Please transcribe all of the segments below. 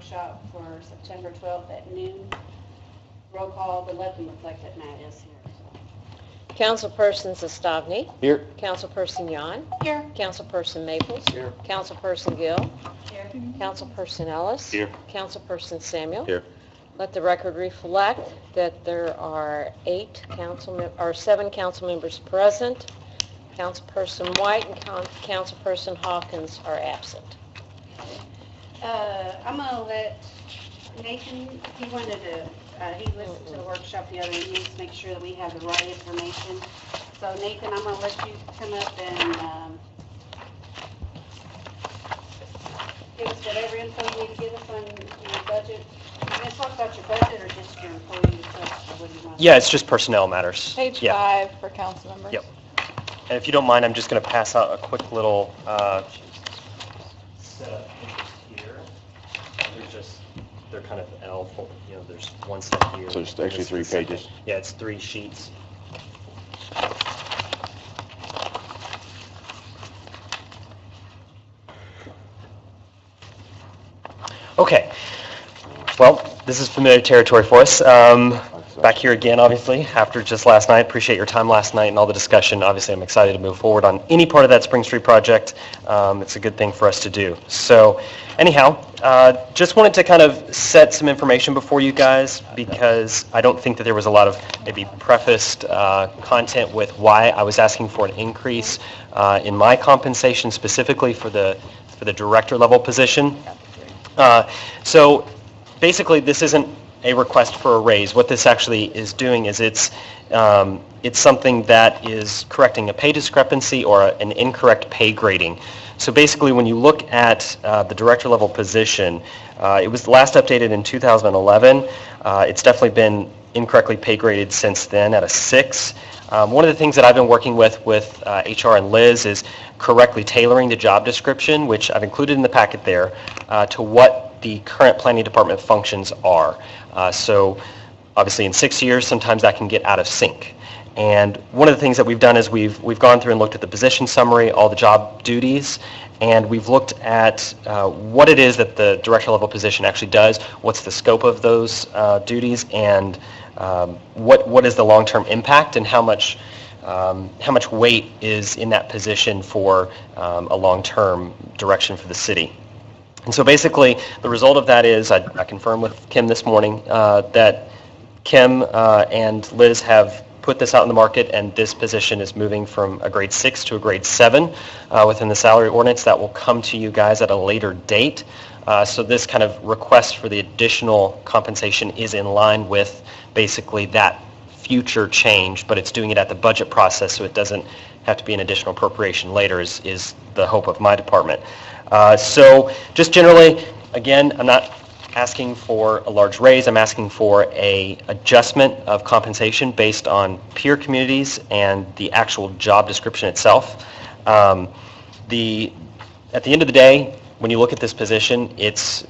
workshop for September 12th at noon. Roll call, but let them reflect that Matt is here. Councilperson Sestavny. Here. Councilperson Yan. Here. Councilperson Maples. Here. Councilperson Gill. Here. Councilperson Ellis. Here. Councilperson Samuel. Here. Let the record reflect that there are 7 council members present. Councilperson White and Councilperson Hawkins are absent. I'm going to let Nathan, he listened to the workshop the other day. He needs to make sure that we have the right information. So Nathan, I'm going to let you come up and give us whatever info you need to give us on your budget. Are you going to talk about your budget or just your employee request, or what do you want? Yeah, it's just personnel matters. Page 5 for council members. Yep. And if you don't mind, I'm just going to pass out a quick little set of pages here. They're kind of L, there's one set here. So it's actually 3 pages? Yeah, it's 3 sheets. Okay. Well, this is familiar territory for us. Back here again, obviously, after just last night. Appreciate your time last night and all the discussion. Obviously, I'm excited to move forward on any part of that Spring Street project. It's a good thing for us to do. So anyhow, just wanted to kind of set some information before you guys, because I don't think that there was a lot of maybe prefaced content with why I was asking for an increase in my compensation, specifically for the director level position. So basically, this isn't a request for a raise. What this actually is doing is it's something that is correcting a pay discrepancy or an incorrect pay grading. So basically, when you look at the director level position, it was last updated in 2011. It's definitely been incorrectly pay graded since then at a 6. One of the things that I've been working with HR and Liz is correctly tailoring the job description, which I've included in the packet there, to what the current planning department functions are. So obviously in 6 years, sometimes that can get out of sync. And one of the things that we've done is we've gone through and looked at the position summary, all the job duties, and we've looked at what it is that the director level position actually does, what's the scope of those duties, and what is the long-term impact, and how much weight is in that position for a long-term direction for the city. And so basically, the result of that is, I confirmed with Kim this morning that Kim and Liz have put this out in the market, and this position is moving from a grade 6 to a grade 7 within the salary ordinance. That will come to you guys at a later date. So this kind of request for the additional compensation is in line with basically that future change, but it's doing it at the budget process, so it doesn't have to be an additional appropriation later, is the hope of my department. So just generally, again, I'm not asking for a large raise. I'm asking for a adjustment of compensation based on peer communities and the actual job description itself. At the end of the day, when you look at this position, it's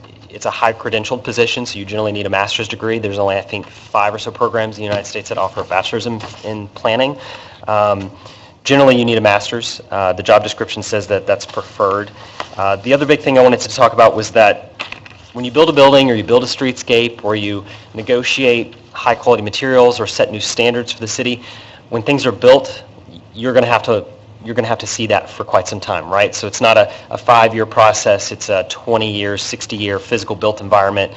a high credentialed position, so you generally need a master's degree. There's only, I think, 5 or so programs in the United States that offer a bachelor's in planning. Generally, you need a master's. The job description says that that's preferred. The other big thing I wanted to talk about was that when you build a building or you build a streetscape or you negotiate high quality materials or set new standards for the city, when things are built, you're going to have to see that for quite some time, right? So it's not a 5-year process, it's a 20-year, 60-year physical built environment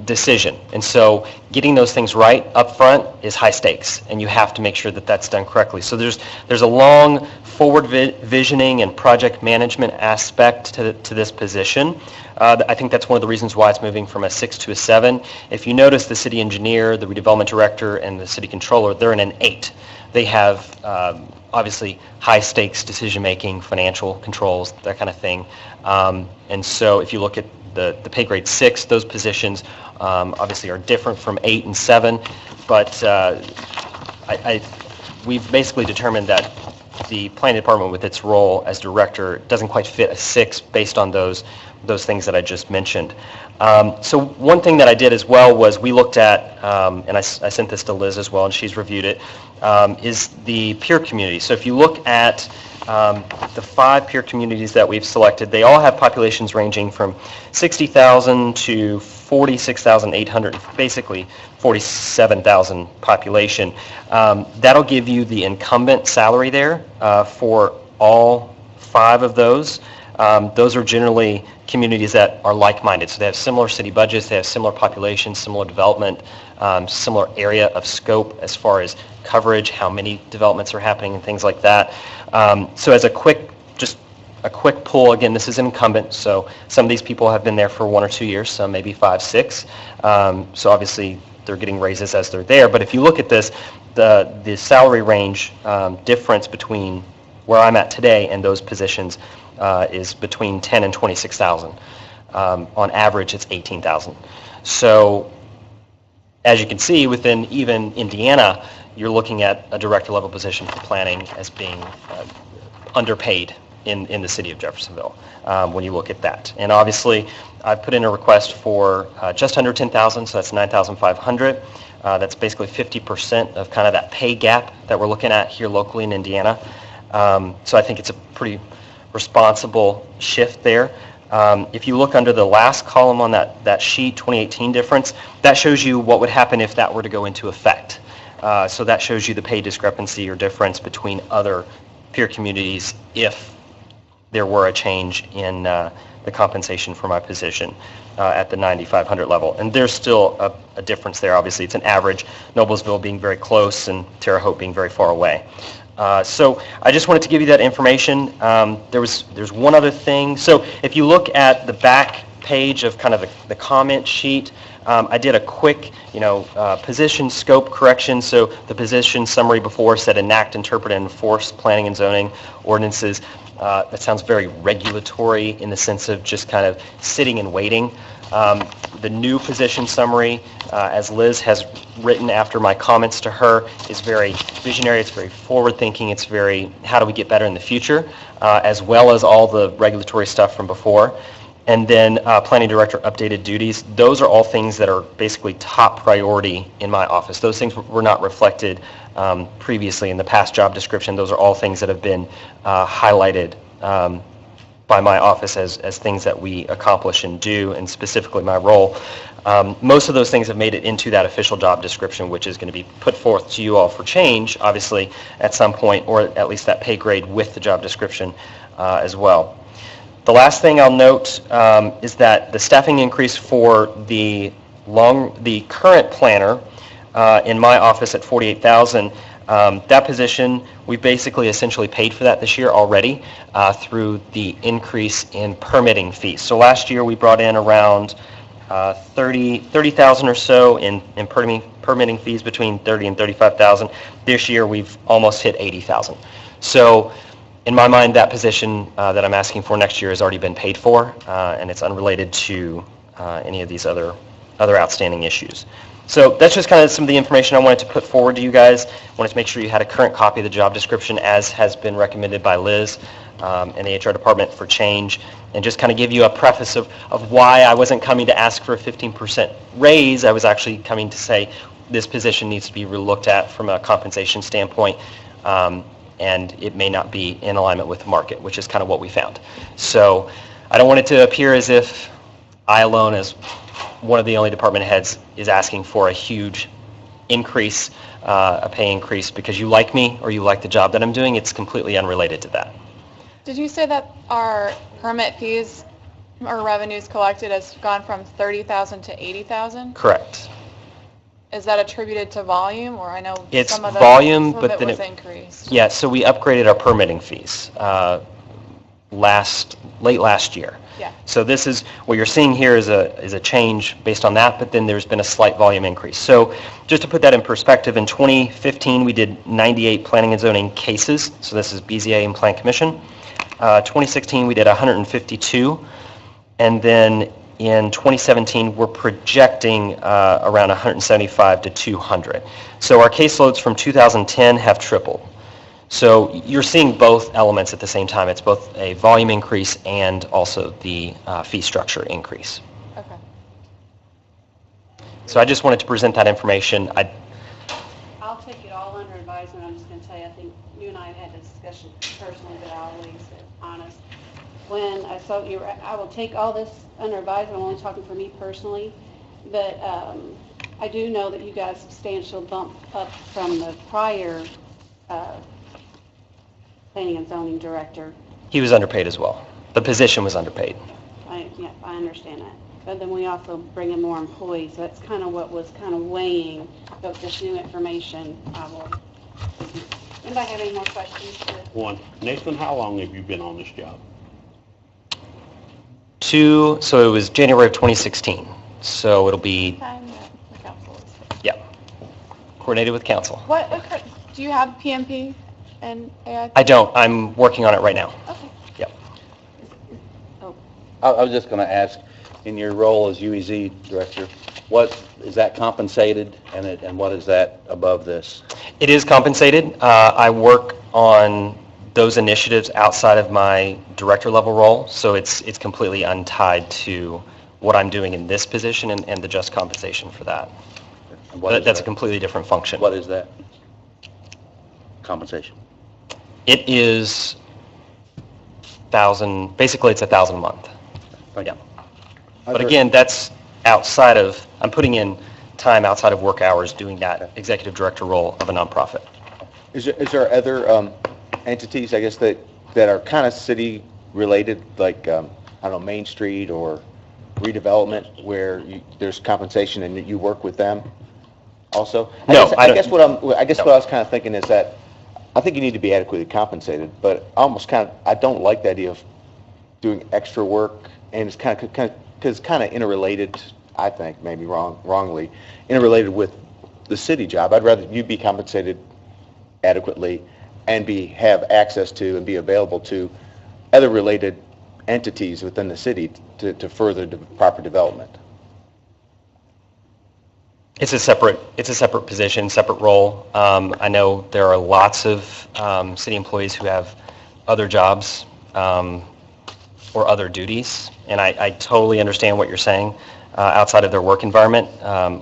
decision. And so getting those things right up front is high stakes, and you have to make sure that that's done correctly. So there's a long forward visioning and project management aspect to this position. I think that's one of the reasons why it's moving from a 6 to a 7. If you notice, the city engineer, the redevelopment director, and the city controller, they're in an 8. They have obviously high stakes decision making, financial controls, that kind of thing. And so if you look at the pay grade 6, those positions obviously are different from 8 and 7, but we've basically determined that the planning department with its role as director doesn't quite fit a 6 based on those those things that I just mentioned. So one thing that I did as well was we looked at, and I sent this to Liz as well, and she's reviewed it, is the peer community. So if you look at the 5 peer communities that we've selected, they all have populations ranging from 60,000 to 46,800, basically 47,000 population. That'll give you the incumbent salary there for all 5 of those. Those are generally communities that are like-minded. So they have similar city budgets, they have similar populations, similar development, similar area of scope as far as coverage, how many developments are happening and things like that. So as a quick pull, again, this is incumbent, so some of these people have been there for 1 or 2 years, some maybe 5, 6. So obviously they're getting raises as they're there. But if you look at this, the salary range difference between where I'm at today and those positions is between 10 and 26,000. On average, it's 18,000. So as you can see, within even Indiana, you're looking at a director level position for planning as being underpaid in the city of Jeffersonville when you look at that. And obviously, I put in a request for just under 10,000, so that's 9,500. That's basically 50% of kind of that pay gap that we're looking at here locally in Indiana. So I think it's a pretty responsible shift there. If you look under the last column on that sheet, 2018 difference, that shows you what would happen if that were to go into effect. So that shows you the pay discrepancy or difference between other peer communities if there were a change in the compensation for my position at the 9,500 level. And there's still a difference there. Obviously, it's an average, Noblesville being very close and Terre Haute being very far away. So I just wanted to give you that information. There's one other thing. So if you look at the back page of kind of the comment sheet, I did a quick, position scope correction. So the position summary before said enact, interpret, and enforce planning and zoning ordinances. That sounds very regulatory in the sense of just kind of sitting and waiting. The new position summary, as Liz has written after my comments to her, is very visionary, it's very forward-thinking, it's very how do we get better in the future, as well as all the regulatory stuff from before. And then planning director updated duties. Those are all things that are basically top priority in my office. Those things were not reflected previously in the past job description. Those are all things that have been highlighted by my office as things that we accomplish and do, and specifically my role. Most of those things have made it into that official job description, which is going to be put forth to you all for change, obviously, at some point, or at least that pay grade with the job description as well. The last thing I'll note is that the staffing increase for the current planner in my office at 48,000, that position, we basically essentially paid for that this year already through the increase in permitting fees. So last year we brought in around 30,000 or so in permitting fees, between 30 and 35,000. This year we've almost hit 80,000. So in my mind, that position that I'm asking for next year has already been paid for, and it's unrelated to any of these other outstanding issues. So that's just kind of some of the information I wanted to put forward to you guys. Wanted to make sure you had a current copy of the job description as has been recommended by Liz and the HR department for change, and just kind of give you a preface of why I wasn't coming to ask for a 15% raise. I was actually coming to say this position needs to be relooked at from a compensation standpoint, and it may not be in alignment with the market, which is kind of what we found. So I don't want it to appear as if I alone, as one of the only department heads, is asking for a huge increase, a pay increase because you like me or you like the job that I'm doing. It's completely unrelated to that. Did you say that our permit fees or revenues collected has gone from 30,000 to 80,000? Correct. Is that attributed to volume, or I know It's some of volume, but but then was it increased? Yeah, so we upgraded our permitting fees late last year. Yeah. So this is what you're seeing here is a change based on that, but then there's been a slight volume increase. So just to put that in perspective, in 2015 we did 98 planning and zoning cases. So this is BZA and Plan Commission. 2016 we did 152, and then in 2017 we're projecting around 175 to 200. So our caseloads from 2010 have tripled. So you're seeing both elements at the same time. It's both a volume increase and also the fee structure increase. Okay. So I just wanted to present that information. I'll take it all under advisement. I'm just going to tell you, I think you and I have had a discussion personally, but I always honest. When I saw you, I will take all this under advisement. I'm only talking for me personally, but I do know that you got a substantial bump up from the prior planning and zoning director. He was underpaid as well. The position was underpaid. I understand that. But then we also bring in more employees. So that's kind of what was kind of weighing. But this new information, I will. Anybody have any more questions? One, Nathan, how long have you been on this job? So it was January of 2016. So it'll be, Time that the council is. yeah, coordinated with council. What, do you have PMP and AI? I don't. I'm working on it right now. Okay. Yep. I was just going to ask, in your role as UEZ director, what is that compensated, and what is that above this? It is compensated. I work on those initiatives outside of my director level role, so it's completely untied to what I'm doing in this position and the just compensation for that. And what is That's a that? completely different function. What is that compensation? It is basically it's $1,000 a month. Thank you. But again, that's outside of, I'm putting in time outside of work hours doing that executive director role of a nonprofit. Is there other entities, I guess, that are kind of city-related, like, I don't know, Main Street or redevelopment, where there's compensation and you work with them also? No, I don't. What I was kind of thinking is that I think you need to be adequately compensated, but I don't like the idea of doing extra work, and it's kind of interrelated, I think, maybe wrongly, interrelated with the city job. I'd rather you be compensated adequately and have access to and be available to other related entities within the city to further proper development. It's a separate position, separate role. I know there are lots of city employees who have other jobs or other duties, and I totally understand what you're saying outside of their work environment,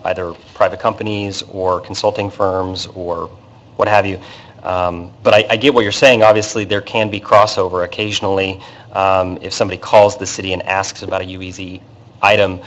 either private companies or consulting firms or what have you. But I get what you're saying. Obviously, there can be crossover occasionally if somebody calls the city and asks about a UEZ item.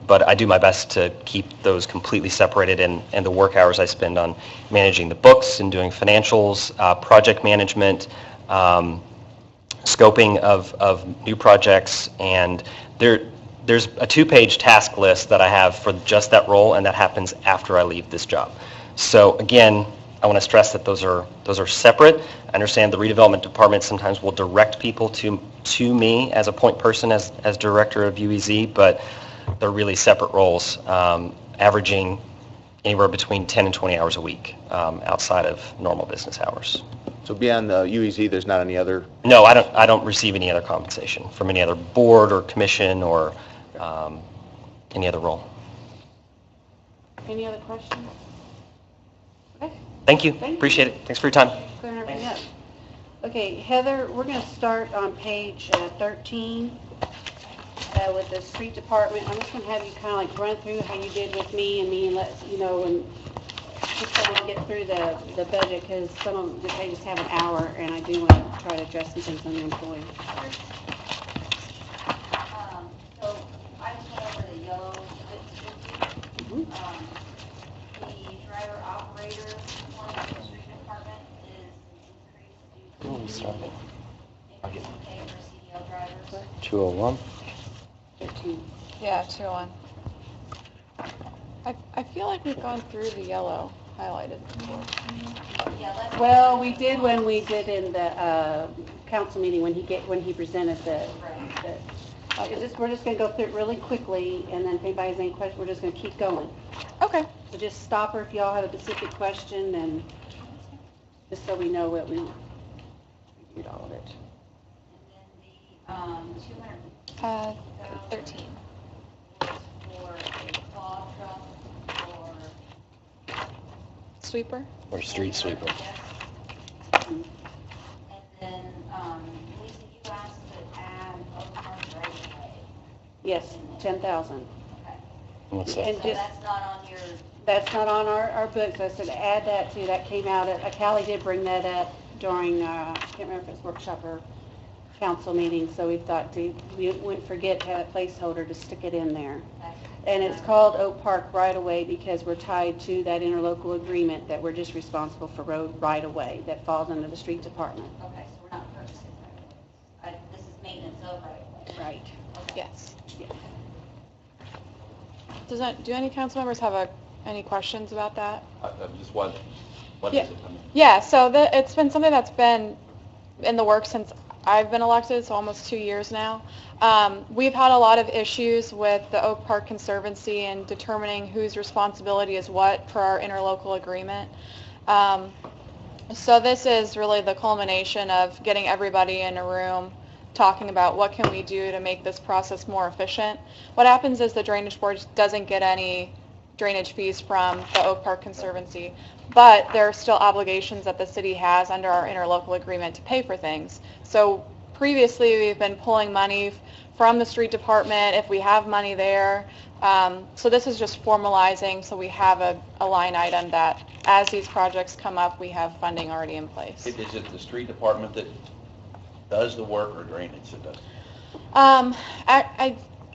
But I do my best to keep those completely separated, and the work hours I spend on managing the books and doing financials, project management, scoping of new projects, and there's a 2-page task list that I have for just that role, and that happens after I leave this job. So again, I want to stress that those are separate. I understand the redevelopment department sometimes will direct people to me as a point person as director of UEZ, but they're really separate roles, averaging anywhere between 10 and 20 hours a week outside of normal business hours. So beyond the UEZ, there's not any other? No, I don't receive any other compensation from any other board or commission or any other role. Any other questions? Okay. Thank you. Thank you. Appreciate it. Thanks for your time. Clearing everything up. Okay, Heather, we're going to start on page 13 with the street department. I'm just going to have you kind of like run through how you did with me and let you know, and just so we can get through the budget, because some of them, they just have an hour, and I do want to try to address some things on the employee. So I just went over the yellow bits. The driver operator one for the street department is increased due to increase in pay for CDL drivers. 201? 13. Yeah, 201. I feel like we've gone through the yellow highlighted. Yeah, that's. Well, we did when we did in the council meeting when he presented the we're just going to go through it really quickly, and then if anybody has any questions, we're just going to keep going. Okay. So just stop her if y'all have a specific question, and just so we know what we reviewed all of it. And then the 13. for a claw truck or Sweeper? Or street sweeper. And then, Lisa, you asked to add Oak Park right away. Yes, 10,000. Okay. What's And that? So just, that's not on your, that's not on our books. I said add that too. That came out at, Callie did bring that up during, I can't remember if it was workshop or council meeting, so we thought we wouldn't forget to have a placeholder to stick it in there. And it's called Oak Park right-of-way because we're tied to that interlocal agreement that we're just responsible for road right-of-way that falls under the street department. okay, so we're not purchasing right away. This is maintenance of right away. Right. Yes. Yes. Do any council members have any questions about that? Just what Yeah. is it? I mean, Yeah, so it's been something that's been in the works since I've been elected, so almost 2 years now. We've had a lot of issues with the Oak Park Conservancy and determining whose responsibility is what for our interlocal agreement. So this is really the culmination of getting everybody in a room, talking about what can we do to make this process more efficient. What happens is the Drainage Board doesn't get any drainage fees from the Oak Park Conservancy, but there are still obligations that the city has under our interlocal agreement to pay for things. So previously we've been pulling money from the street department if we have money there. So this is just formalizing so we have a line item that as these projects come up, we have funding already in place. Is it the street department that does the work or drainage that does?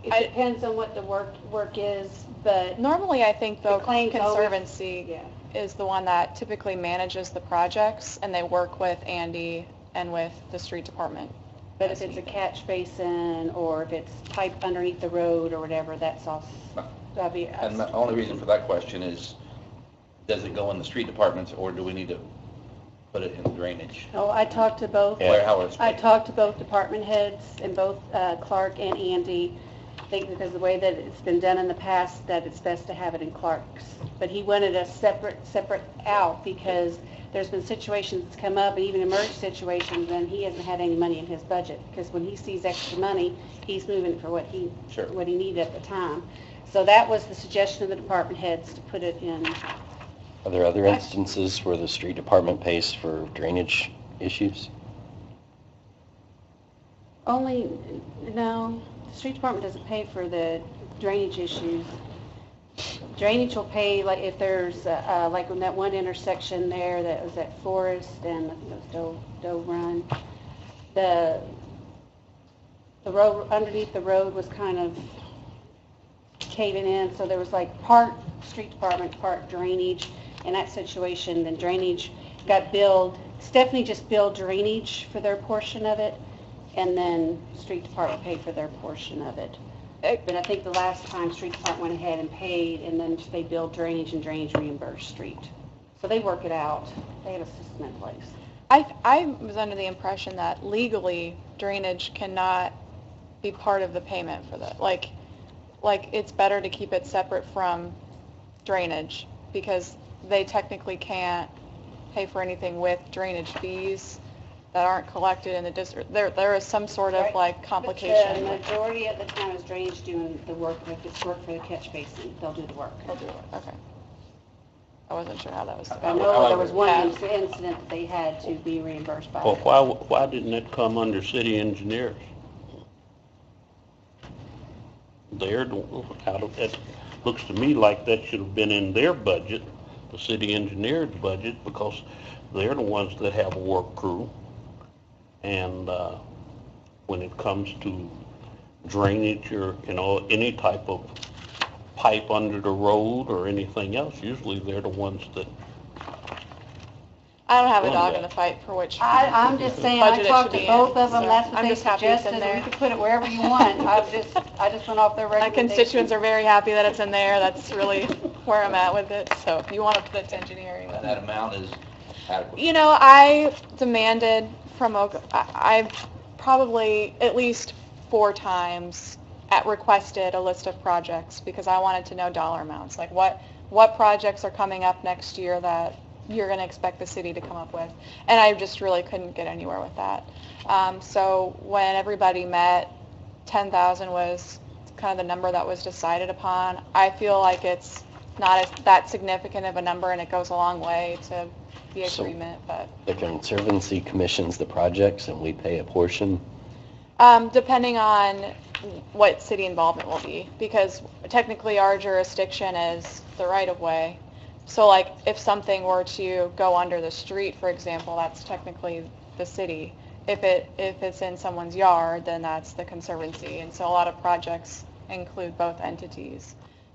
It depends on what the work is, but Normally, I think the The claims always- Conservancy yeah. is the one that typically manages the projects, and they work with Andy and with the street department. But if it's a catch basin or if it's pipe underneath the road or whatever, that's all, that'd be us. And the only reason for that question is, does it go in the street departments or do we need to put it in drainage? Oh, I talked to both. Where, how it's I paid? talked to both department heads and both Clark and Andy. I think because the way that it's been done in the past, that it's best to have it in Clark's. But he wanted us separate out because there's been situations that's come up, and even emerged situations, and he hasn't had any money in his budget. Because when he sees extra money, he's moving it for what he needed at the time. So that was the suggestion of the department heads to put it in. Are there other instances where the street department pays for drainage issues? Only, no, the street department doesn't pay for the drainage issues. Drainage will pay, like, if there's, like in that one intersection there that was at Forest and I think it was Doe Run, the road, underneath the road was kind of caving in, so there was like part street department, part drainage. In that situation, then drainage got billed, Stephanie just billed drainage for their portion of it, and then street department paid for their portion of it. But I think the last time street department went ahead and paid, and then they billed drainage and drainage reimbursed street. So they work it out. They have a system in place. I was under the impression that legally drainage cannot be part of the payment for that. Like it's better to keep it separate from drainage because they technically can't pay for anything with drainage fees that aren't collected in the district. There is some sort of Right. like complication. But the majority of the time is drainage doing the work. If it's work for the catch basin, they'll do the work. They'll do it. Okay. I wasn't sure how that was. I know there was one Yeah. incident that they had to be reimbursed by. Well, why didn't it come under city engineers? It looks to me like that should have been in their budget, the city engineer's budget, because they're the ones that have a work crew. And when it comes to drainage or, any type of pipe under the road or anything else, usually they're the ones that, I don't have a Well, dog yeah. in the fight for which. I'm just saying, I budget it talked should to be both in, of them, so that's what I'm they just happy it's in suggested, there. we could put it wherever you want. I just went off their My recommendation. constituents are very happy that it's in there. That's really where I'm at with it. So if you want to put it to engineering, then. That amount is adequate. You know, I demanded from I've probably at least 4 times requested a list of projects because I wanted to know dollar amounts, like what projects are coming up next year that you're going to expect the city to come up with. And I just really couldn't get anywhere with that. So when everybody met, 10,000 was kind of the number that was decided upon. I feel like it's not that significant of a number, and it goes a long way to the So- agreement, but The Conservancy commissions the projects and we pay a portion? depending on what city involvement will be, because technically our jurisdiction is the right-of-way. So like if something were to go under the street, for example, that's technically the city. If it's in someone's yard, then that's the Conservancy. And so a lot of projects include both entities.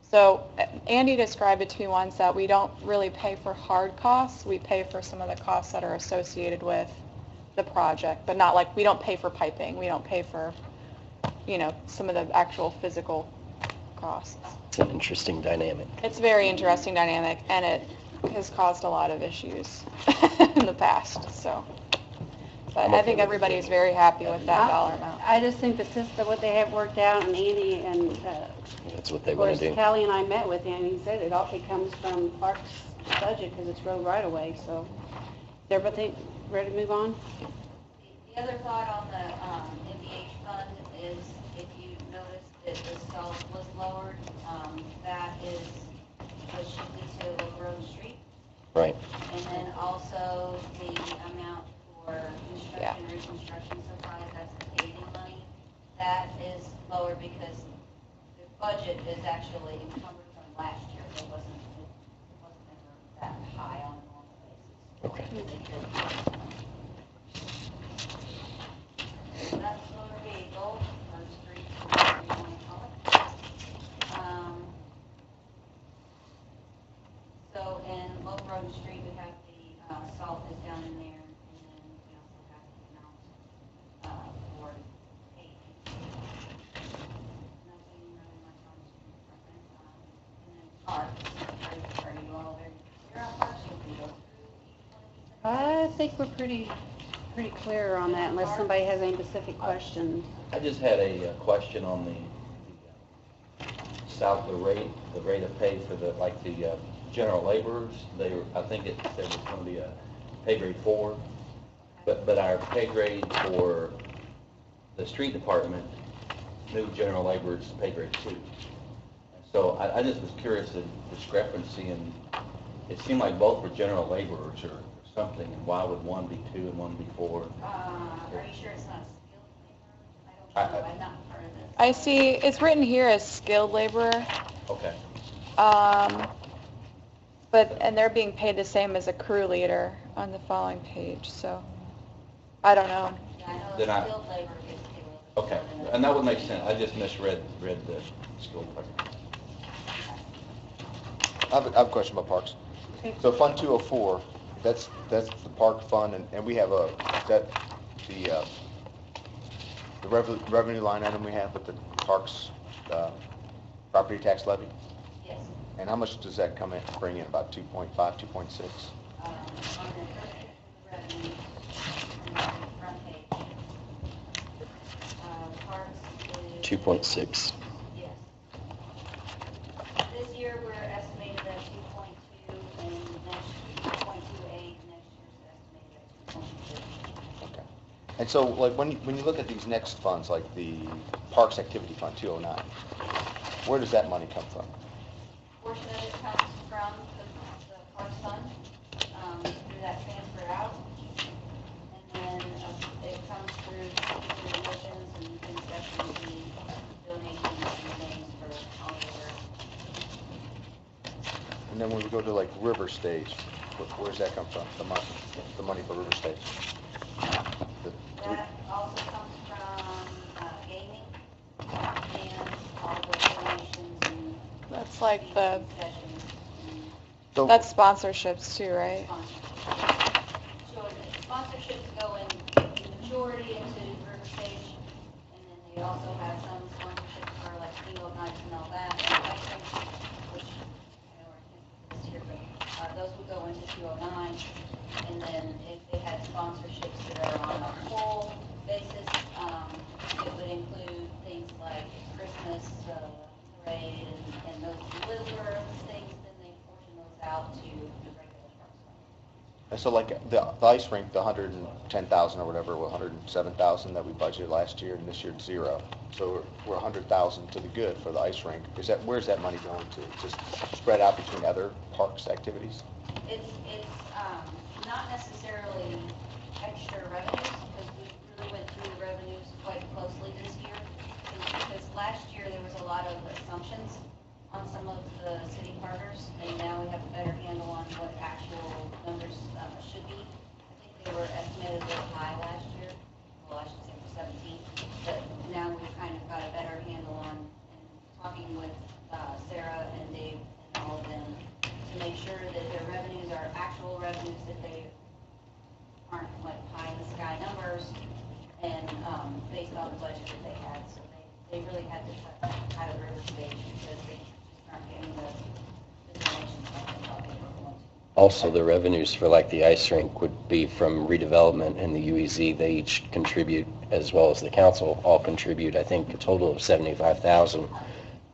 So Andy described it to me once that we don't really pay for hard costs. We pay for some of the costs that are associated with the project, but not like, we don't pay for piping. We don't pay for, some of the actual physical costs. It's an interesting dynamic. It's a very interesting dynamic, and it has caused a lot of issues in the past, so. But I think everybody's very happy with that dollar amount. I just think the system, what they have worked out, and Andy and, That's what they of want course, to do. Callie and I met with him, he said it comes from Parks budget because it's road right away, so. Is everybody ready to move on? The other thought on the MVH fund is, if you noticed that the salt was lowered, that was chiefly to Oak Grove Street. Right. And then also the amount for construction, reconstruction supplies, that's the paving money. That is lower because the budget is actually encumbered from last year. It wasn't ever that high on a normal basis. Okay. So that's motor vehicle, or street, whatever you want to call it. So in Low Road Street, we have the salt is down in there, and then we also have the amount for paving. Nothing really much on the street department. And then parks, are you all very clear on parks? Should we go through each one of these? I think we're pretty clear on that unless somebody has any specific questions. I just had a question on the the rate of pay for the general laborers. I think it said it's going to be a pay grade 4, but our pay grade for the street department, new general laborers, pay grade 2. So I just was curious the discrepancy, and it seemed like both were general laborers or something, and why would one be 2 and one be 4? Are you sure it's not skilled labor? I don't know, I'm not part of this. I see, it's written here as skilled laborer, Okay. and they're being paid the same as a crew leader on the following page, so, I don't know. Yeah, I know Then I- skilled labor gets paid a little bit Okay, more than and that would make sense. I just misread the school part. I have a question about parks. So Fund 204, that's the park fund, and we have the revenue line item we have with the parks property tax levy? Yes. And how much does that bring in, about 2.5, 2.6? On the first page of the revenue, and then the front page. Parks is. 2.6. Yes. This year, we're estimated at 2.2, and next, 2.28, next year's estimated at 2.6. Okay. And so, like, when you look at these next funds, like the Parks Activity Fund 209, where does that money come from? Portion of it comes from the Parks Fund, through that transfer out. And then it comes through donations and concessions and donations and things for all the work. And then when we go to like River Stage, where does that come from, the money for River Stage? That also comes from gaming and all the donations and That's like the, concessions and So- that's sponsorships too, right? sponsorships. So the sponsorships go in the majority into River Stage, and then they also have some sponsorships for like bingo nights and all that, and ice cream, which I know our kids this year, but those would go into 209. And then if they had sponsorships that are on a full basis, it would include things like Christmas parade and those littler things, then they portion those out to the regular parks fund. And so like the ice rink, the 110,000 or whatever, 107,000 that we budgeted last year, and this year it's 0. So we're 100,000 to the good for the ice rink. Where's that money going to? Just spread out between other parks activities? It's not necessarily extra revenues, because we really went through the revenues quite closely this year. Because last year, there was a lot of assumptions on some of the city partners, and now we have a better handle on what actual numbers should be. I think they were estimated a little high last year, well, I should say for 17, but now we've kind of got a better handle on, and talking with Sarah and Dave and all of them, to make sure that their revenues are actual revenues, that they aren't like pie in the sky numbers, and based on the budget that they had. So they really had to cut out of the river stage because they just aren't getting the donations like they thought they were going to. Also, the revenues for like the ice rink would be from redevelopment and the UEZ. They each contribute, as well as the council, all contribute, I think, a total of $75,000.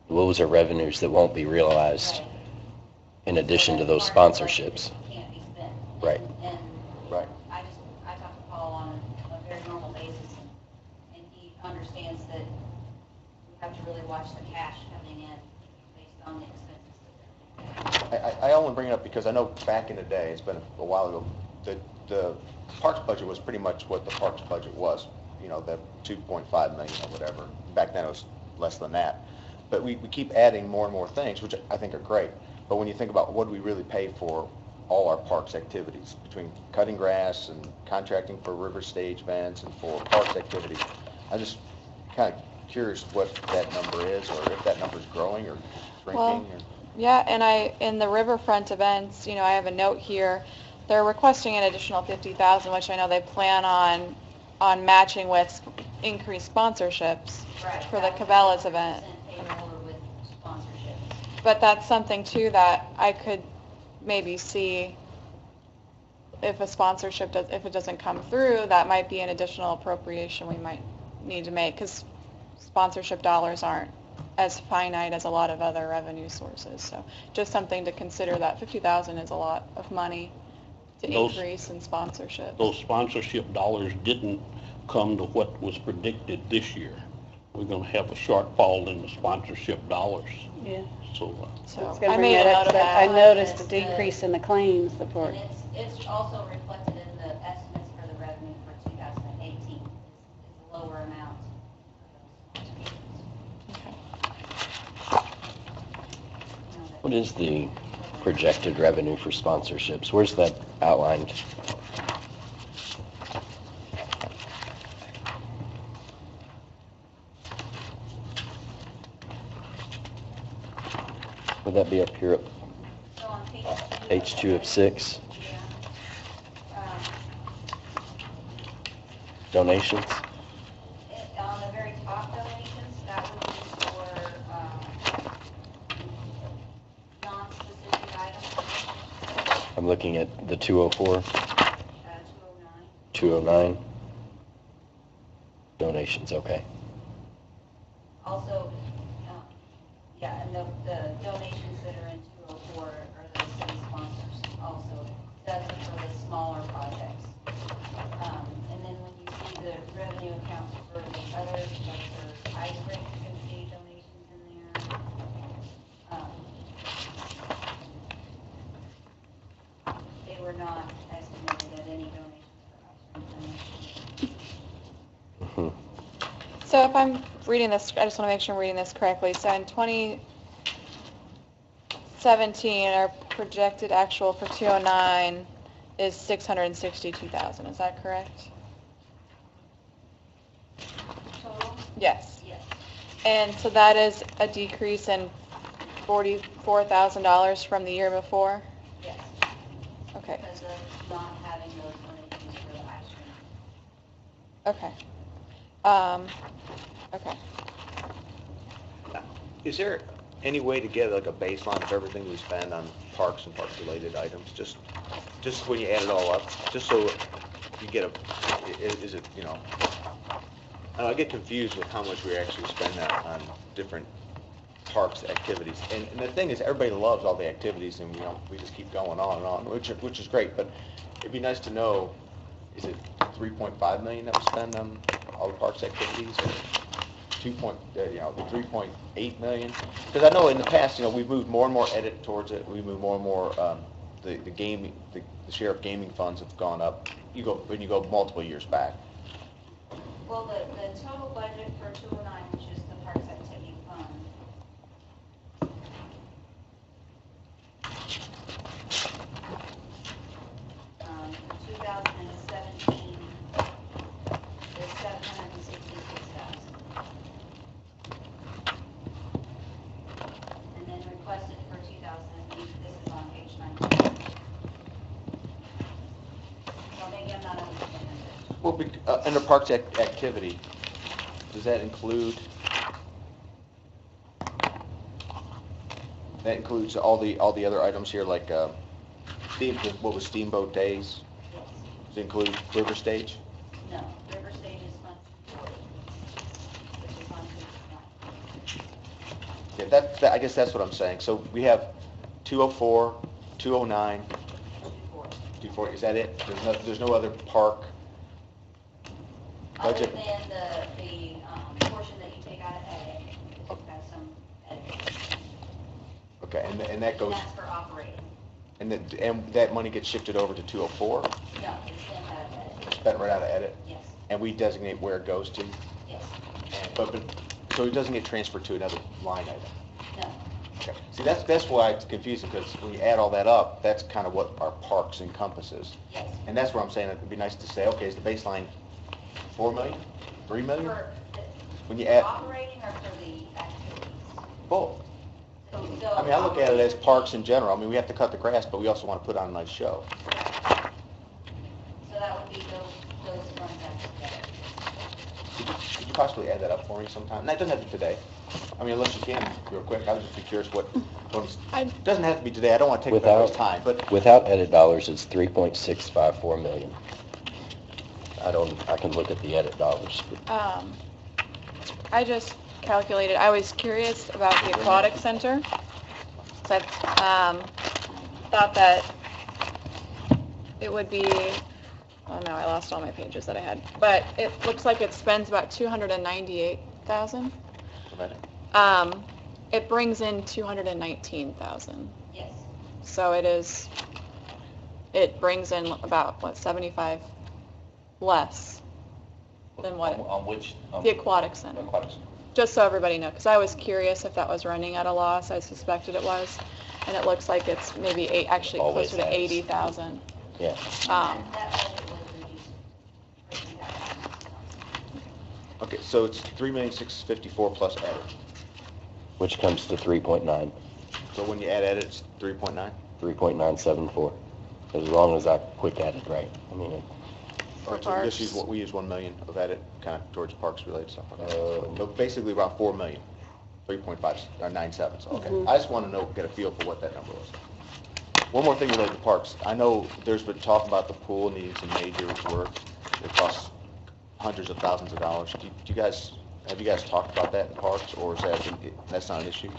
Those are revenues that won't be realized Right. in addition to those So that's part of the budget sponsorships. that can't be spent. Right. And Right. I talk to Paul on a very normal basis, and he understands that we have to really watch the cash coming in based on the expenses that they're making. I only bring it up because I know back in the day, it's been a while ago, the parks budget was pretty much what the parks budget was, you know, the 2.5 million or whatever. Back then it was less than that. But we keep adding more and more things, which I think are great. But when you think about what do we really pay for all our parks activities, between cutting grass and contracting for river stage events and for parks activities, I'm just kind of curious what that number is, or if that number is growing or shrinking. Well, yeah, and in the riverfront events, you know, I have a note here, they're requesting an additional 50,000, which I know they plan on matching with increased sponsorships Right. for the Cabela's event. 100% payroll with sponsorships. But that's something too that I could maybe see if a sponsorship if it doesn't come through, that might be an additional appropriation we might need to make, because sponsorship dollars aren't as finite as a lot of other revenue sources. So just something to consider, that 50,000 is a lot of money to Those- increase in sponsorship. Those sponsorship dollars didn't come to what was predicted this year. We're gonna have a shortfall in the sponsorship dollars, Yeah. so, So I was I gonna bring made a that note up, of 'cause I that. noticed a decrease in the claims report. And it's also reflected in the estimates for the revenue for 2018. It's a lower amount for those sponsorships. What is the projected revenue for sponsorships? Where's that outlined? Would that be up here at So on page 2 of 6, Yeah. donations? On the very top donations, that would be for non-specific items, I'm looking at the 204, 209. 209. Donations, okay. Also, yeah, and the donations that are in 204 are the city sponsors also. That's for the smaller projects. And then when you see the revenue accounts for the others, like for ice rink, you can see donations in there. They were not estimated at any donations for ice rink. Mhm. So if I'm reading this, I just want to make sure I'm reading this correctly. So in 2017, our projected actual for 209 is 662,000. Is that correct? Total? Yes. Yes. And so that is a decrease in $44,000 from the year before? Yes. Okay. Because of not having those donations for the ice rink. Okay. Okay. Is there any way to get like a baseline of everything we spend on parks and parks-related items, just when you add it all up, just so you get is it, you know, I get confused with how much we actually spend on different parks activities. And the thing is, everybody loves all the activities, and we just keep going on and on, which is great, but it'd be nice to know, is it 3.5 million that we spend on all the parks activities, or 3.8 million? Because I know in the past, we've moved more and more edit towards it. We move more and more the gaming, the sheriff gaming funds have gone up. When you go multiple years back. Well, the total budget for 209, which is the Parks Activity Fund, for 2017 is 766,000. And then requested for 2008, this is on page 19. So maybe I'm not understanding this. Well, under parks activity, does that include? That includes all the other items here, like what was Steamboat Days? Yes. Does it include River Stage? No, River Stage is Fund 40, which is on page 9. Yeah, I guess that's what I'm saying. So we have 204, 209, 240. Is that it? There's no other park Other budget? than the portion that you take out of edit, because you've got some edit. Okay, and that And goes, that's for operating. and that money gets shifted over to 204, No, it's spent out of edit. spent right out of edit, Yes, and we designate where it goes to. yes, But so it doesn't get transferred to another line item. no. Okay. See, that's why it's confusing, because when you add all that up, that's kind of what our parks encompasses. Yes. And that's where I'm saying it'd be nice to say, okay, is the baseline 4 million, 3 million? For When you the add operating or for the activities? both. So I mean, I look at it as parks in general. I mean, we have to cut the grass, but we also want to put on a nice show. So that would be those ones that together. Could you possibly add that up for me sometime? No, it doesn't have to be today. I mean, unless you can, real quick. I would just be curious what, it doesn't have to be today. I don't want to take up everybody's time, but Without edit dollars, it's 3.654 million. I can look at the edit dollars. I just calculated, I was curious about the aquatic center. So I thought that it would be, oh no, I lost all my pages that I had. But it looks like it spends about 298,000. It brings in 219,000. Yes. So it brings in about, 75 less than what, On which? the aquatic center. Aquatic center. Just so everybody knows, because I was curious if that was running at a loss. I suspected it was. And it looks like it's maybe actually Always closer to has. 80,000. Yeah. Um, That budget was reduced. okay, so it's 3,654,000 plus edit. Which comes to 3.9, So when you add edit, it's 3.9? 3.974, as long as I quick added right. I mean, All right, so we just use, we use 1 million of edit kind of towards parks related stuff. Okay. Uh, So basically about 4 million, 3.597. So okay, I just want to get a feel for what that number was. One more thing related to parks. I know there's been talk about the pool needing some major work. It costs hundreds of thousands of dollars. Have you guys talked about that in parks, or is that's not an issue?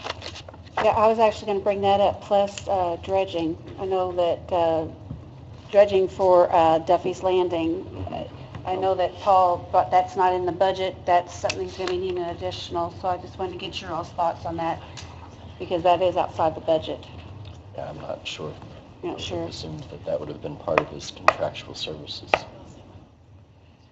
Yeah, I was actually going to bring that up, plus dredging. I know that dredging for Duffy's Landing, I know that Paul, but that's not in the budget. That's something he's going to be needing additional, so I just wanted to get your all's thoughts on that, because that is outside the budget. yeah, I'm not sure. Not sure. I assumed that would have been part of his contractual services.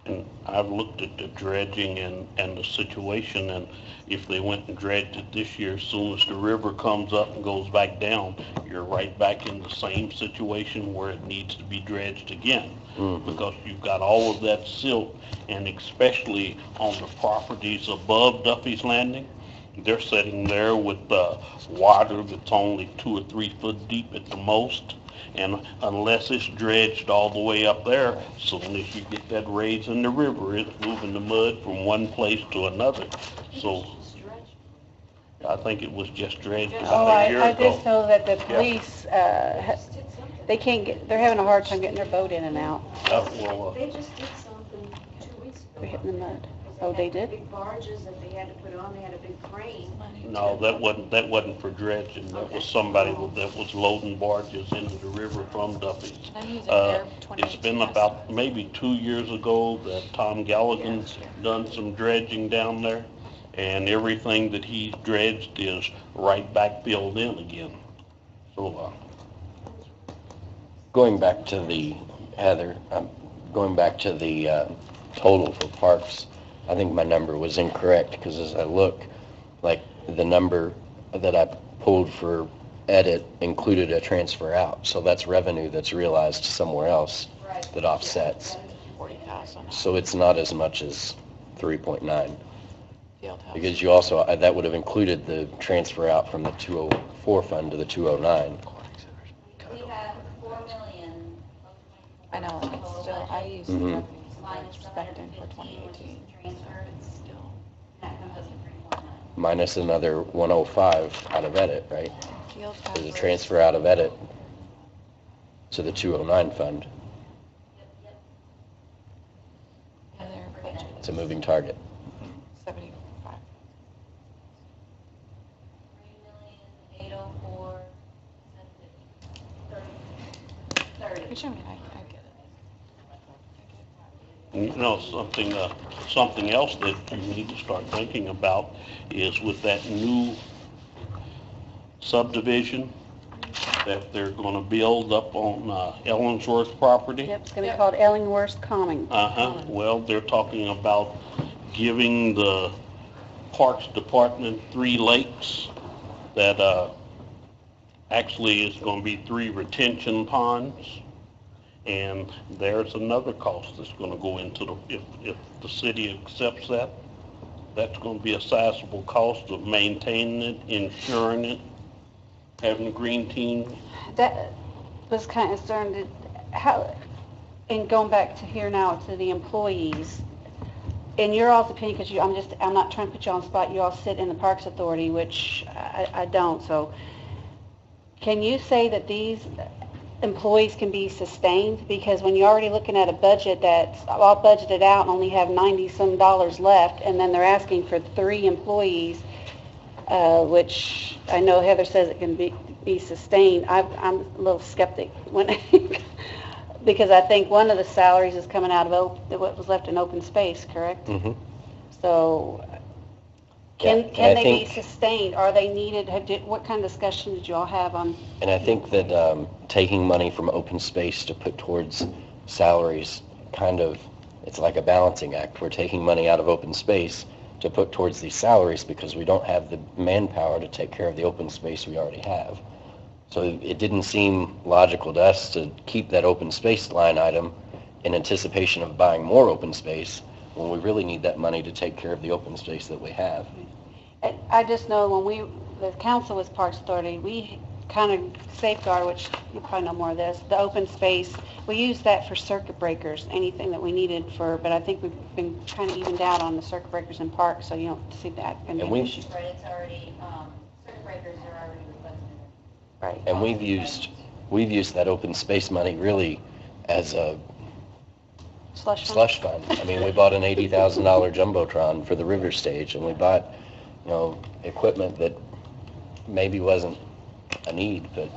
And I've looked at the dredging and the situation, and if they went and dredged it this year, as soon as the river comes up and goes back down, you're right back in the same situation where it needs to be dredged again. Because you've got all of that silt, and especially on the properties above Duffy's Landing, they're sitting there with water that's only 2 or 3 foot deep at the most. And unless it's dredged all the way up there, as soon as you get that raise in the river, it's moving the mud from one place to another. So I think it was just dredged Oh, about a year I ago. just know that the police, they can't get, they're having a hard time getting their boat in and out. They just did something 2 weeks ago. They're hitting the mud. Oh, they did? Big barges that they had to put on, they had a big crane. No, that wasn't for dredging. That was somebody that was loading barges into the river from Duffy's. I'm using their It's 2018 been about maybe 2 years ago that Tom Galligan's done some dredging down there, and everything that he's dredged is right back filled in again. So, Going back to the, Heather, going back to the total for parks, I think my number was incorrect, because as I look, like, the number that I pulled for edit included a transfer out, so that's revenue that's realized somewhere else that offsets. 40,000. So it's not as much as 3.9, Field house. because you also, that would have included the transfer out from the 204 fund to the 209. We have 4 million. I know, it's still, I used the Mhm. revenue Minus expecting for 715, which 2018. is transfer, Still. that comes up to 3.9. Minus another 105 out of edit, right? Field There's a house. transfer out of edit to the 209 fund. Yeah, their budget It's a moving target. 75. 3,804, 30. Which, I mean, I get it. You know, something else that you need to start thinking about is with that new subdivision that they're gonna build up on Ellensworth property. Yep, it's gonna be called Ellingworth Common. Well, they're talking about giving the Parks Department 3 lakes that actually is gonna be 3 retention ponds. And there's another cost that's gonna go into if the city accepts that. That's gonna be a sizable cost of maintaining it, insuring it, having a green team. That was kind of concerned, how, and going back to here now to the employees, in your all's opinion, because I'm not trying to put you on the spot, you all sit in the Parks Authority, which I don't, so can you say that these employees can be sustained? Because when you're already looking at a budget that's all budgeted out and only have 90-some dollars left, and then they're asking for 3 employees, which I know Heather says it can be sustained, I'm a little skeptic when because I think one of the salaries is coming out of what was left in open space, correct? Mm-hmm. So Yeah, can and I they be think- sustained? Are they needed? What kind of discussion did you all have on? And I think that taking money from open space to put towards salaries, it's like a balancing act. We're taking money out of open space to put towards these salaries because we don't have the manpower to take care of the open space we already have. So it didn't seem logical to us to keep that open space line item in anticipation of buying more open space when we really need that money to take care of the open space that we have. I just know when the council was Parks Authority, we kind of safeguard, which you probably know more of this, the open space. We used that for circuit breakers, anything that we needed but I think we've been kind of evened out on the circuit breakers in parks, so you don't see that. And Right, it's already, circuit breakers are already requested. Right. And we've used that open space money really as a slush fund. I mean, we bought an $80,000 Jumbotron for the river stage, and we bought, equipment that maybe wasn't a need, but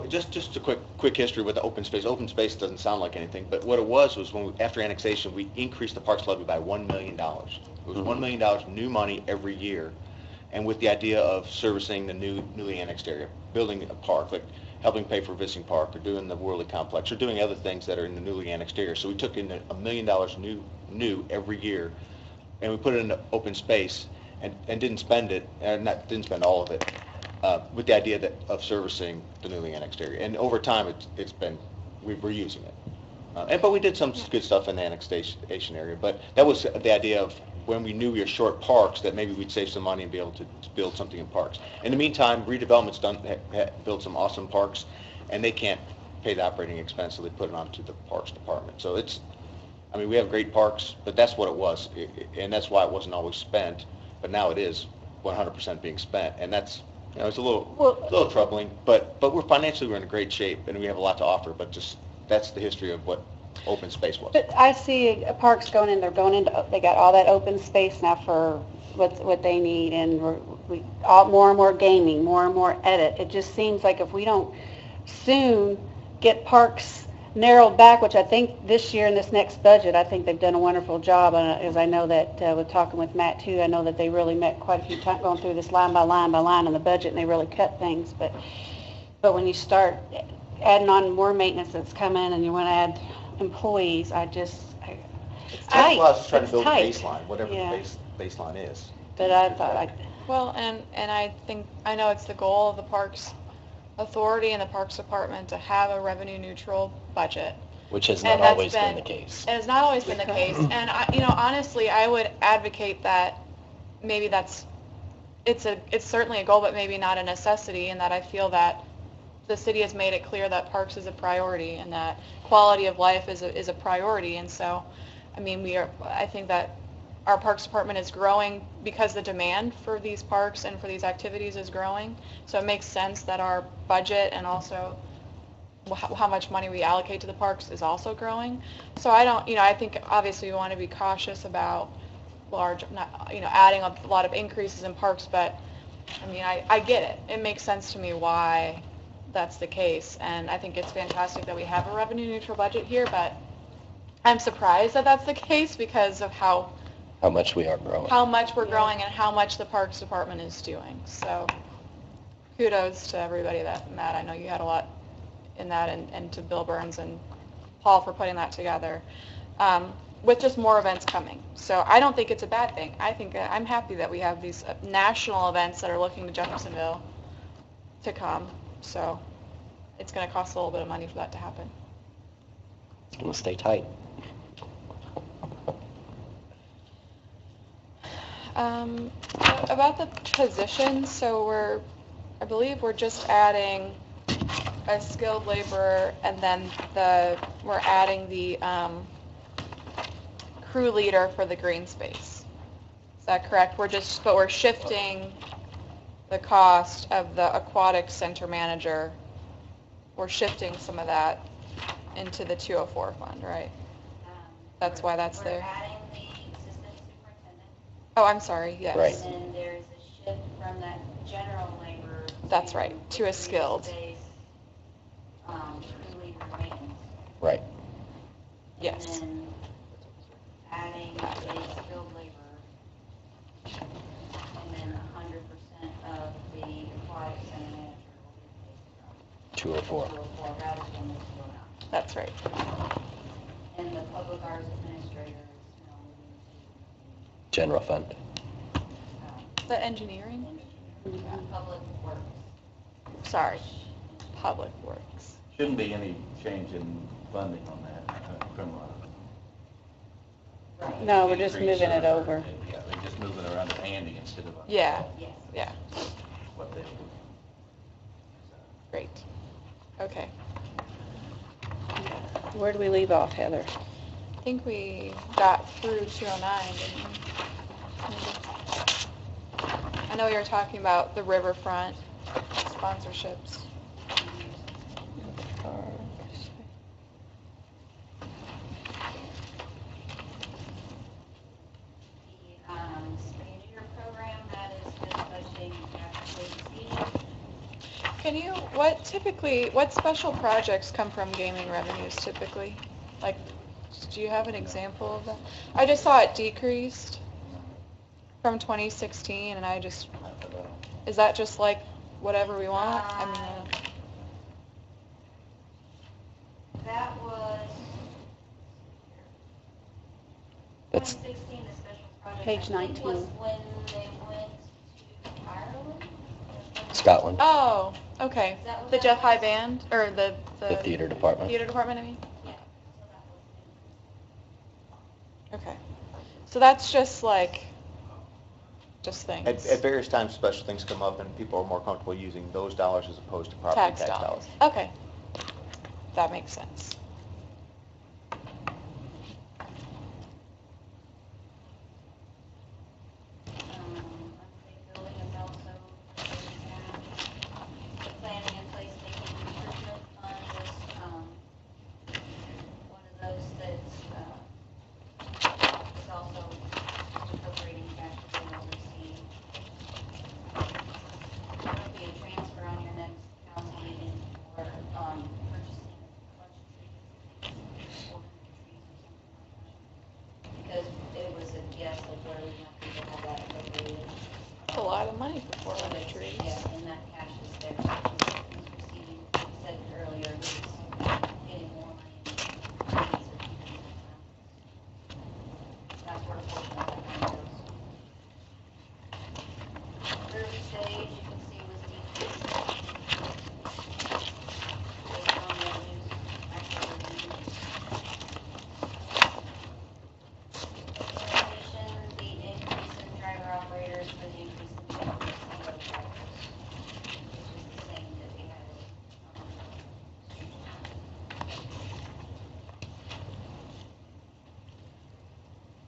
Just a quick history with the open space. Open space doesn't sound like anything, but what it was when after annexation, we increased the parks levy by $1 million. It was $1 million new money every year, and with the idea of servicing the newly annexed area, building a park, like helping pay for visiting park, or doing the Worley Complex, or doing other things that are in the newly annexed area. So we took in $1 million new every year, and we put it in open space, and didn't spend it, didn't spend all of it, with the idea of servicing the newly annexed area. And over time, we're using it. But we did some good stuff in the annexation area. But that was the idea of when we knew we were short parks, that maybe we'd save some money and be able to build something in parks. In the meantime, redevelopment's built some awesome parks, and they can't pay the operating expense, so they put it onto the Parks Department. So we have great parks, but that's what it was, and that's why it wasn't always spent. But now it is 100% being spent, and that's, it's a little troubling. But we're financially in a great shape, and we have a lot to offer. But just that's the history of what open space was. But I see parks they got all that open space now for what they need, and more and more gaming, more and more edit. It just seems like if we don't soon get parks narrowed back, which I think this year in this next budget, I think they've done a wonderful job. As I know that with talking with Matt too, I know that they really met quite a few times going through this line by line on the budget, and they really cut things. But when you start adding on more maintenance that's coming and you want to add employees, It's tight. Well, I was just trying to It's build a tight. baseline, whatever Yeah. the baseline is. But I thought Well, and I know it's the goal of the Parks Authority and the Parks Department to have a revenue neutral budget. Which has And not that's always been the case. It has not always been the case. And honestly, I would advocate that maybe it's certainly a goal, but maybe not a necessity, and that I feel that the city has made it clear that parks is a priority and that quality of life is a priority. And so, I mean, I think that our Parks Department is growing because the demand for these parks and for these activities is growing. So it makes sense that our budget and also how much money we allocate to the parks is also growing. So I think obviously we want to be cautious about adding a lot of increases in parks, but I mean, I get it. It makes sense to me why that's the case, and I think it's fantastic that we have a revenue neutral budget here, but I'm surprised that that's the case because of how much we are growing. How much we're growing and how much the Parks Department is doing. So kudos to everybody Matt, I know you had a lot in that, and to Bill Burns and Paul for putting that together. With just more events coming. So I don't think it's a bad thing. I think I'm happy that we have these national events that are looking to Jeffersonville to come. So it's going to cost a little bit of money for that to happen. It's going to stay tight. About the positions, so I believe we're just adding a skilled laborer, and then we're adding the crew leader for the green space. Is that correct? But we're shifting the cost of the aquatic center manager. We're shifting some of that into the 204 fund, right? That's why that's there. We're adding the assistant superintendent. Oh, I'm sorry, yes. Right. And then there's a shift from that general labor. That's right, to a skilled. Space, crew leader maintenance. Right. Yes. And then adding a skilled laborer. And then 100% of the aquatic center manager will be paid from 204. 204 rather than the 209. That's right. And the public arts administrator is now moving to General fund. The engineering? public works. Sorry, public works. Shouldn't be any change in funding on that from No, we're just moving it over. Yeah, they're just moving around to Andy instead of Yeah, Yes. yeah, what they do. great. Okay. Where do we leave off, Heather? I think we got through 209, didn't we? I know you were talking about the riverfront sponsorships. The Spanier program that is just budgeting after What special projects come from gaming revenues typically? Like, do you have an example of that? I just saw it decreased from 2016, and is that just like whatever we want? That was That's 2016, the special project. Page I think 19. was when they went to Ireland. Scotland, Oh, okay. Is that what The that Jeff High was? Band, or the the theater department. theater department, I mean? Yeah, so that was Okay. So that's just things. At various times, special things come up and people are more comfortable using those dollars as opposed to property tax dollars. Okay. That makes sense. unsafe building is also, the planning and placemaking improvement fund is, one of those that's, is also appropriating cash that they will receive. There'll be a transfer on your next council meeting for, purchasing a bunch of trees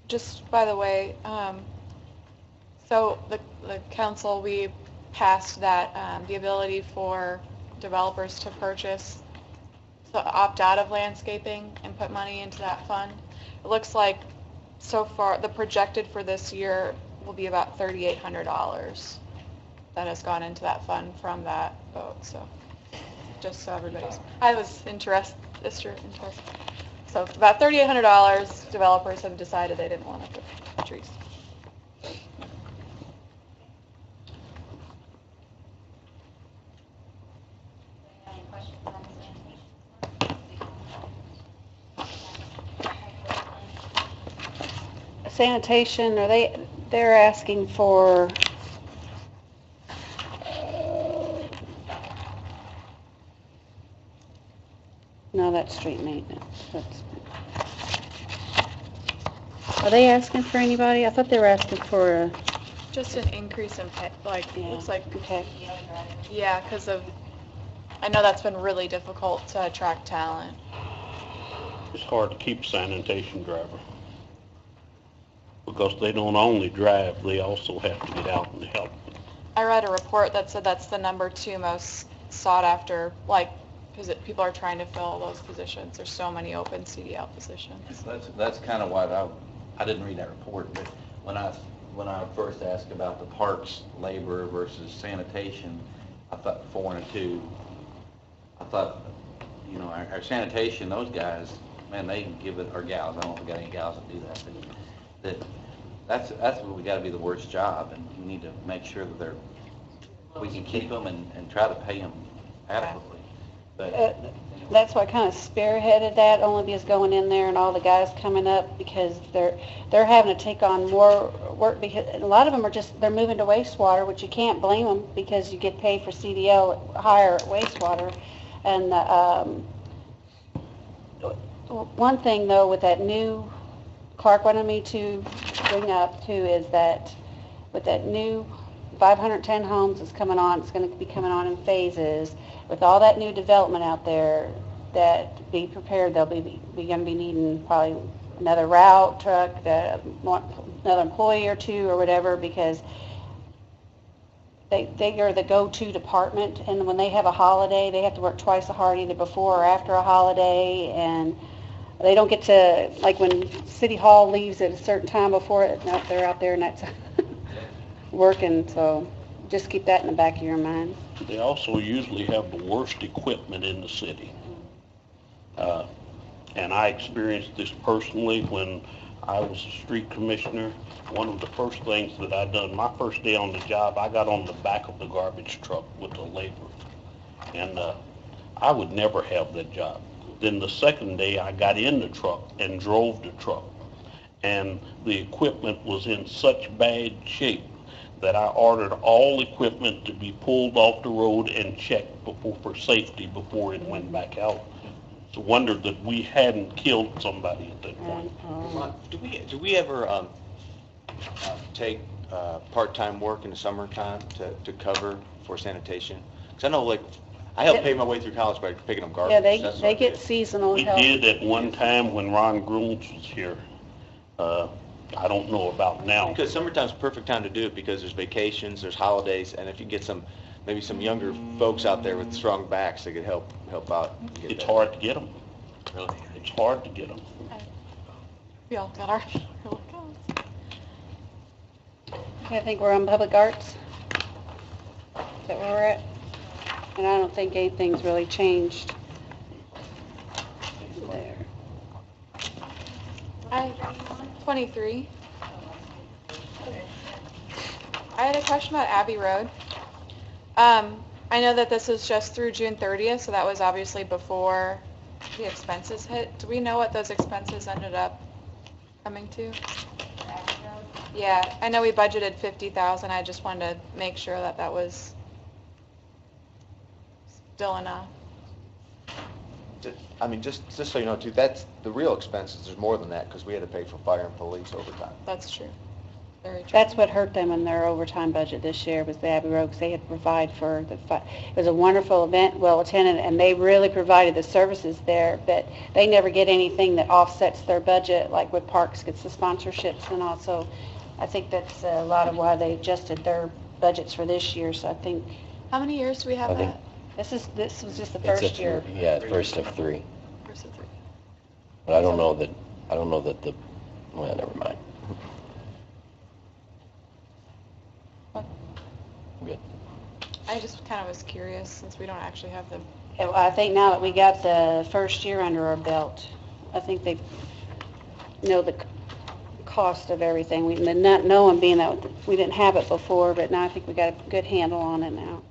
Just by the way, so the council, we passed that, the ability for developers to purchase, so opt out of landscaping and put money into that fund. It looks like so far, the projected for this year will be about $3,800 that has gone into that fund from that vote, so just so everybody's, I was interested. So about $3,800, developers have decided they didn't want to put trees. Any questions on sanitation? Sanitation, they're asking for, no, that's street maintenance. Are they asking for anybody? I thought they were asking for a, Just an increase in pay, like, yeah, looks like, okay. yeah, because of, I know that's been really difficult to attract talent. It's hard to keep a sanitation driver because they don't only drive, they also have to get out and help. I read a report that said that's the number 2 most sought after, like, because people are trying to fill those positions. There's so many open CDL positions. That's kind of what I didn't read that report, but when I first asked about the parks labor versus sanitation, I thought 4 and 2. I thought, you know, our sanitation, those guys, man, they can give it, or gals, I don't know if we got any gals that do that, but that's what we got to be the worst job, and we need to make sure that we can keep them and try to pay them adequately. But That's what kind of spearheaded that, only because going in there and all the guys coming up, because they're having to take on more work, because a lot of them are just, they're moving to wastewater, which you can't blame them because you get paid for CDL higher at wastewater. And one thing though with that new, Clark wanted me to bring up too, is that with that new 510 homes that's coming on, it's going to be coming on in phases. With all that new development out there, that be prepared, they'll be going to be needing probably another route truck, another employee or 2 or whatever, because they are the go-to department, and when they have a holiday, they have to work twice as hard either before or after a holiday, and they don't get to, like when City Hall leaves at a certain time before it, no, they're out there and that's working, so just keep that in the back of your mind. They also usually have the worst equipment in the city. And I experienced this personally when I was a street commissioner. One of the first things that I done, my first day on the job, I got on the back of the garbage truck with the laborers. And I would never have that job. Then the second day I got in the truck and drove the truck. And the equipment was in such bad shape that I ordered all equipment to be pulled off the road and checked for safety before it went back out. It's a wonder that we hadn't killed somebody at that point. Do we ever take part-time work in the summertime to cover for sanitation? Because I know, like, I helped pay my way through college by picking up garbage. Yeah, they get seasonal We help. did at one time when Ron Grooms was here. I don't know about now. Because summertime's the perfect time to do it because there's vacations, there's holidays, and if you get maybe some younger folks out there with strong backs that could help out. It's hard to get them. Really? It's hard to get them. We all got our little guns. I think we're on public arts. Is that where we're at? And I don't think anything's really changed there. 23. I had a question about Abbey Road. I know that this is just through June 30th, so that was obviously before the expenses hit. Do we know what those expenses ended up coming to? Yeah, I know we budgeted $50,000. I just wanted to make sure that that was still enough. I mean, just so you know, too, that's the real expenses. There's more than that because we had to pay for fire and police overtime. That's true. Very true. That's what hurt them in their overtime budget this year, was the Abbey Road, 'cause they had to provide for it was a wonderful event, well attended, and they really provided the services there, but they never get anything that offsets their budget, like with Parks gets the sponsorships, and also, I think that's a lot of why they adjusted their budgets for this year, so I think How many years do we have I think- that? this was just the It's a first year. Yeah, first of 3. First of 3. But I don't know that the, well, never mind. Good. I just kind of was curious since we don't actually have the. And I think now that we got the first year under our belt, I think they know the cost of everything. We not knowing being that we didn't have it before, but now I think we got a good handle on it now.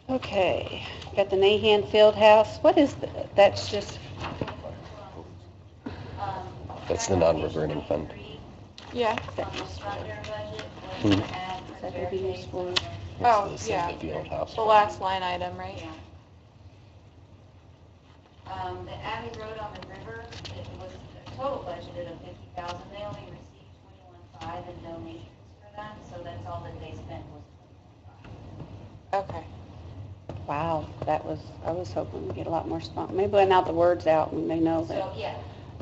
Okay, got the Nahan Field House. What is that? That's just, That's the non-reverting fund. Yeah. On the structure budget, Hmm. was to add Is that what we use for? Oh, It's yeah. the field house. The last line item, right? Yeah. The Abbey Road on the river, it was a total budgeted of $50,000. They only received $21,500 in donations for that, so that's all that they spent was $21,500. Okay. Wow, that was, I was hoping we'd get a lot more maybe putting out the words out and they know that So, yeah,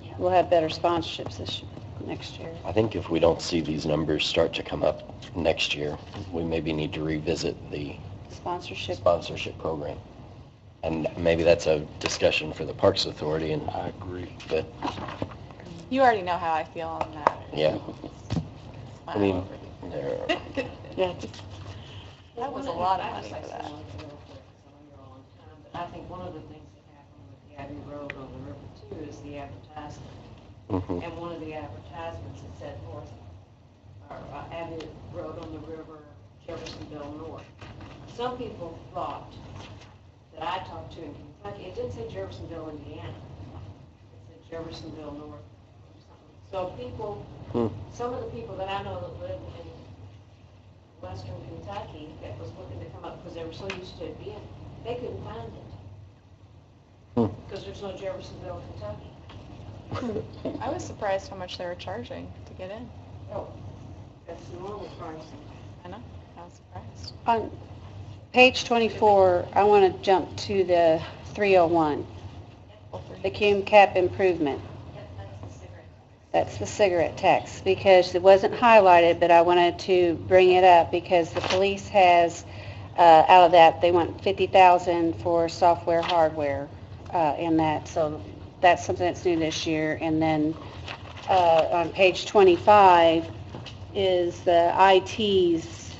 yeah. we'll have better sponsorships next year. I think if we don't see these numbers start to come up next year, we maybe need to revisit the Sponsorship. sponsorship program. And maybe that's a discussion for the Parks Authority, and I agree. but, You already know how I feel on that. yeah. I mean, there, Yeah, That was a lot of money for that. But I think one of the things that happened with the Abbey Road on the river too is the advertisement. mhm. And one of the advertisements that said North, or Abbey Road on the river, Jeffersonville North. Some people thought that I talked to in Kentucky, it didn't say Jeffersonville, Indiana. It said Jeffersonville North or something. So people, some of the people that I know that live in western Kentucky that was looking to come up because they were so used to it being, they couldn't find it. Because there's no Jeffersonville, Kentucky. I was surprised how much they were charging to get in. Oh, that's the normal price. I know. I was surprised. on page 24, I want to jump to the 301, the cum cap improvement. Yep, that's the cigarette. That's the cigarette tax, because it wasn't highlighted, but I wanted to bring it up because the police has, out of that, they want 50,000 for software, hardware in that, so that's something that's new this year. And then on page 25 is the ITs,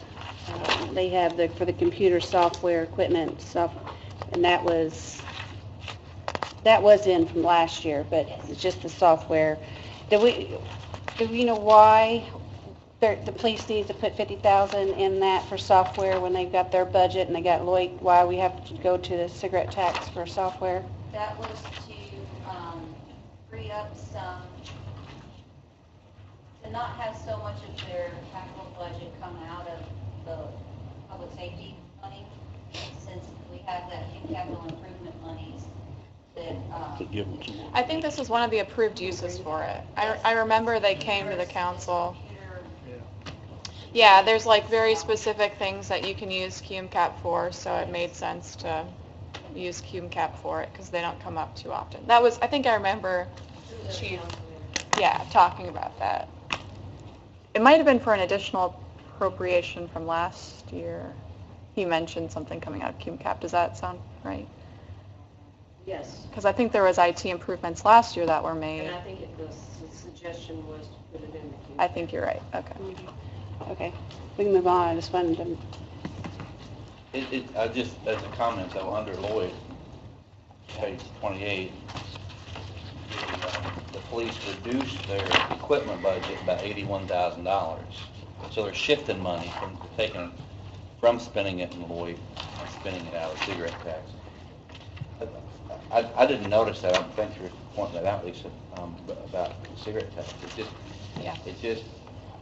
they have for the computer software equipment stuff, and that was in from last year, but it's just the software. Do we know why the police needs to put 50,000 in that for software when they've got their budget and they got Lloyd, why we have to go to the cigarette tax for software? That was to free up some, to not have so much of their capital budget come out of the public safety money, since we have that in capital improvement monies that, To give them some more. I think this was one of the approved uses for it. I remember they came to the council. Yeah, there's like very specific things that you can use cum cap for, so it made sense to use cum cap for it because they don't come up too often. That was, I think I remember Chief, yeah, talking about that. It might have been for an additional appropriation from last year. He mentioned something coming out of cum cap. Does that sound right? Yes, Because I think there was IT improvements last year that were made. and I think the suggestion was to put it in the queue. I think you're right. Okay. Okay, we can move on. I just wanted to, I just, as a comment though, under Lloyd, page 28, the police reduced their equipment budget by $81,000. So they're shifting money from spending it in Lloyd and spending it out of cigarette tax. I didn't notice that. Thanks for pointing that out, Lisa, about cigarette tax. It's just,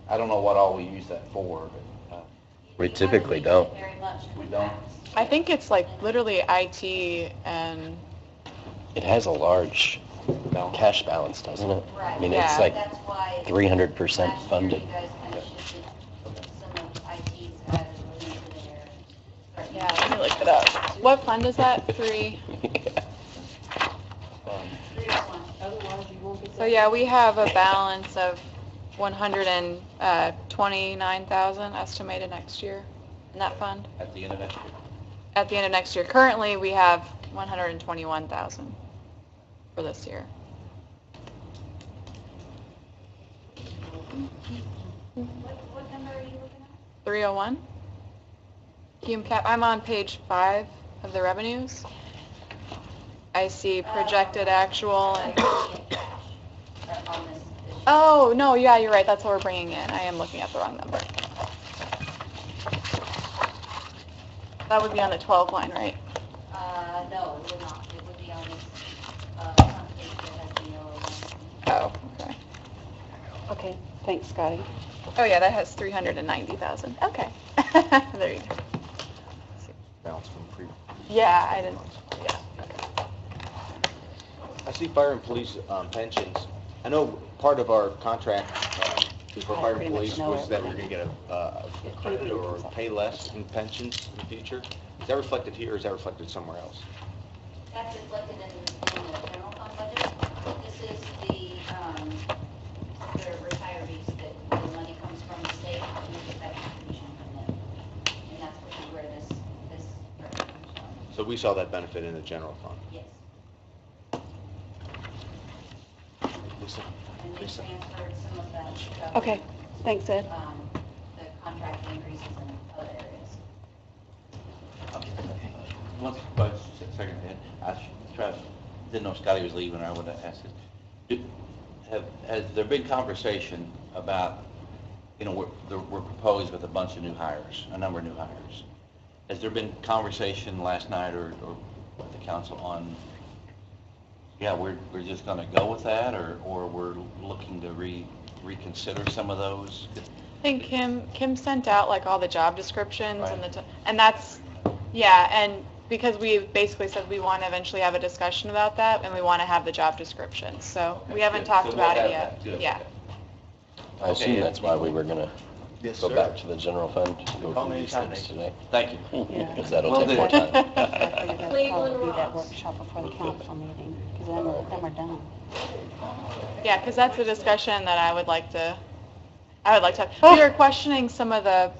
I don't know what all we use that for, but We typically don't. very much. we don't. I think it's like literally IT and It has a large cash balance, doesn't it? I Right. mean, Yeah. it's like That's why 300% last year funded. you guys kind of shifted some of IT's added money into there. Yeah, let me look it up. What fund is that? 3. 301. Otherwise, you won't get that. So yeah, we have a balance of 129,000 estimated next year in that fund. At the end of next year. At the end of next year. Currently, we have 121,000 for this year. What number are you looking at? 301. Hume Cap, I'm on page 5 of the revenues. I see projected actual and, On this. oh, no, yeah, you're right, that's what we're bringing in. I am looking at the wrong number. That would be on the 12 line, right? No, it would not. It would be on this, front page that has the yellow line. Oh, okay. Okay, thanks, Scotty. Oh, yeah, that has 390,000. Okay. There you go. Balance from pre. Yeah, I didn't, yeah. I see fire and police pensions. I know part of our contract for fire and pretty much police know was that we're everything. going to get a credit or pay less in pensions in the future. Is that reflected here or is that reflected somewhere else? That's reflected in the general fund budget. This is the retirees that the money comes from the state, and we get that contribution from them. And that's where this revenue comes from. So we saw that benefit in the general fund. Yes. Lisa? And they transferred some of that. Okay, thanks, Ed. The contract increases in other areas. One second, Ed. Didn't know Scotty was leaving, or I would have asked this. Has there been conversation about, we're proposed with a bunch of new hires, a number of new hires. Has there been conversation last night or with the council on, we're just going to go with that, or we're looking to reconsider some of those? I think Kim sent out like all the job descriptions Right. and and that's, yeah, and because we basically said we want to eventually have a discussion about that and we want to have the job descriptions. So we haven't Good. talked So we'll about it have yet. that. Good. Yeah. I assume that's why we were going to Yes, go sir. back to the general fund, go Call through me these anytime, things Nathan. today. Thank you. Yeah. Because that'll Will take do. more time. I figured that'd Cleveland probably be that Ross. workshop before the council meeting, because then we're done. Yeah, because that's a discussion that I would like to have. Oh. We were questioning some of the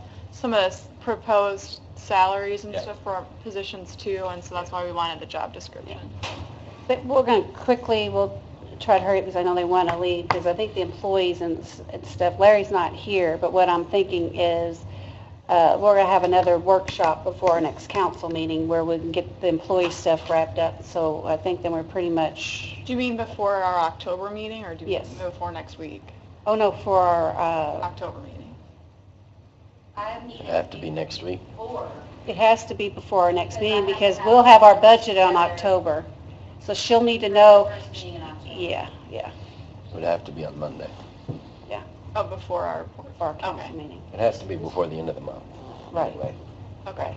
proposed salaries and Yeah. stuff for our positions too, and so that's why we wanted the job description. But we're going to quickly, we'll try to hurry up because I know they want to leave, because I think the employees and stuff, Larry's not here, but what I'm thinking is we're going to have another workshop before our next council meeting where we can get the employee stuff wrapped up. So I think then we're pretty much, Do you mean before our October meeting, or do you Yes. mean before next week? oh no, for our, October meeting. I need It'd have to be next week. it has to be before our next meeting because we'll have our budget on October. So she'll need to know, First meeting in October. yeah, It would have to be on Monday. Oh, before our, for our council Okay. meeting. It has to be before the end of the month. Right. Anyway. okay.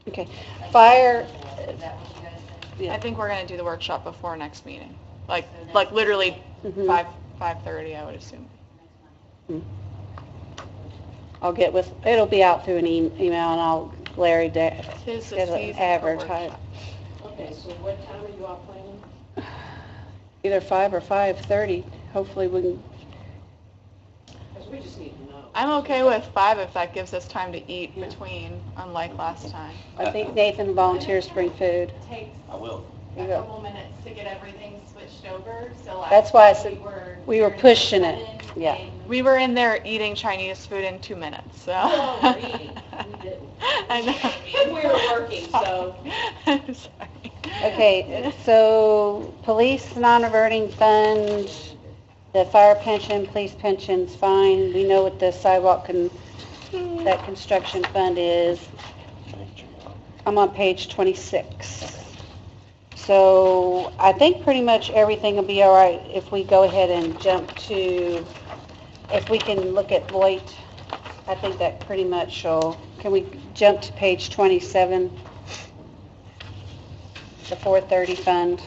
Okay, fire, Is that what you guys said? yeah. I think we're going to do the workshop before next meeting. Like literally Mhm. 5:30, I would assume. I'll get with, it'll be out through an email and I'll, Larry, Tis the it'll season for advertise. Okay, so what time are you all planning? Either 5 or 5:30, hopefully we can, Because we just need to know. I'm okay with 5 if that gives us time to eat between, unlike last time. I think Nathan volunteers to bring food. Takes I will. You a go. couple minutes to get everything switched over, so That's why I last said we were pushing it, yeah. We were in there eating Chinese food in 2 minutes, so. Oh, we're eating. We didn't. I know. We were working, so. I'm sorry. Okay, so police non-reverting fund, the fire pension, police pension's fine. We know what the sidewalk that construction fund is. I'm on page 26. So I think pretty much everything will be all right if we go ahead and jump to, if we can look at Lloyd. I think that pretty much will, can we jump to page 27? The 430 fund.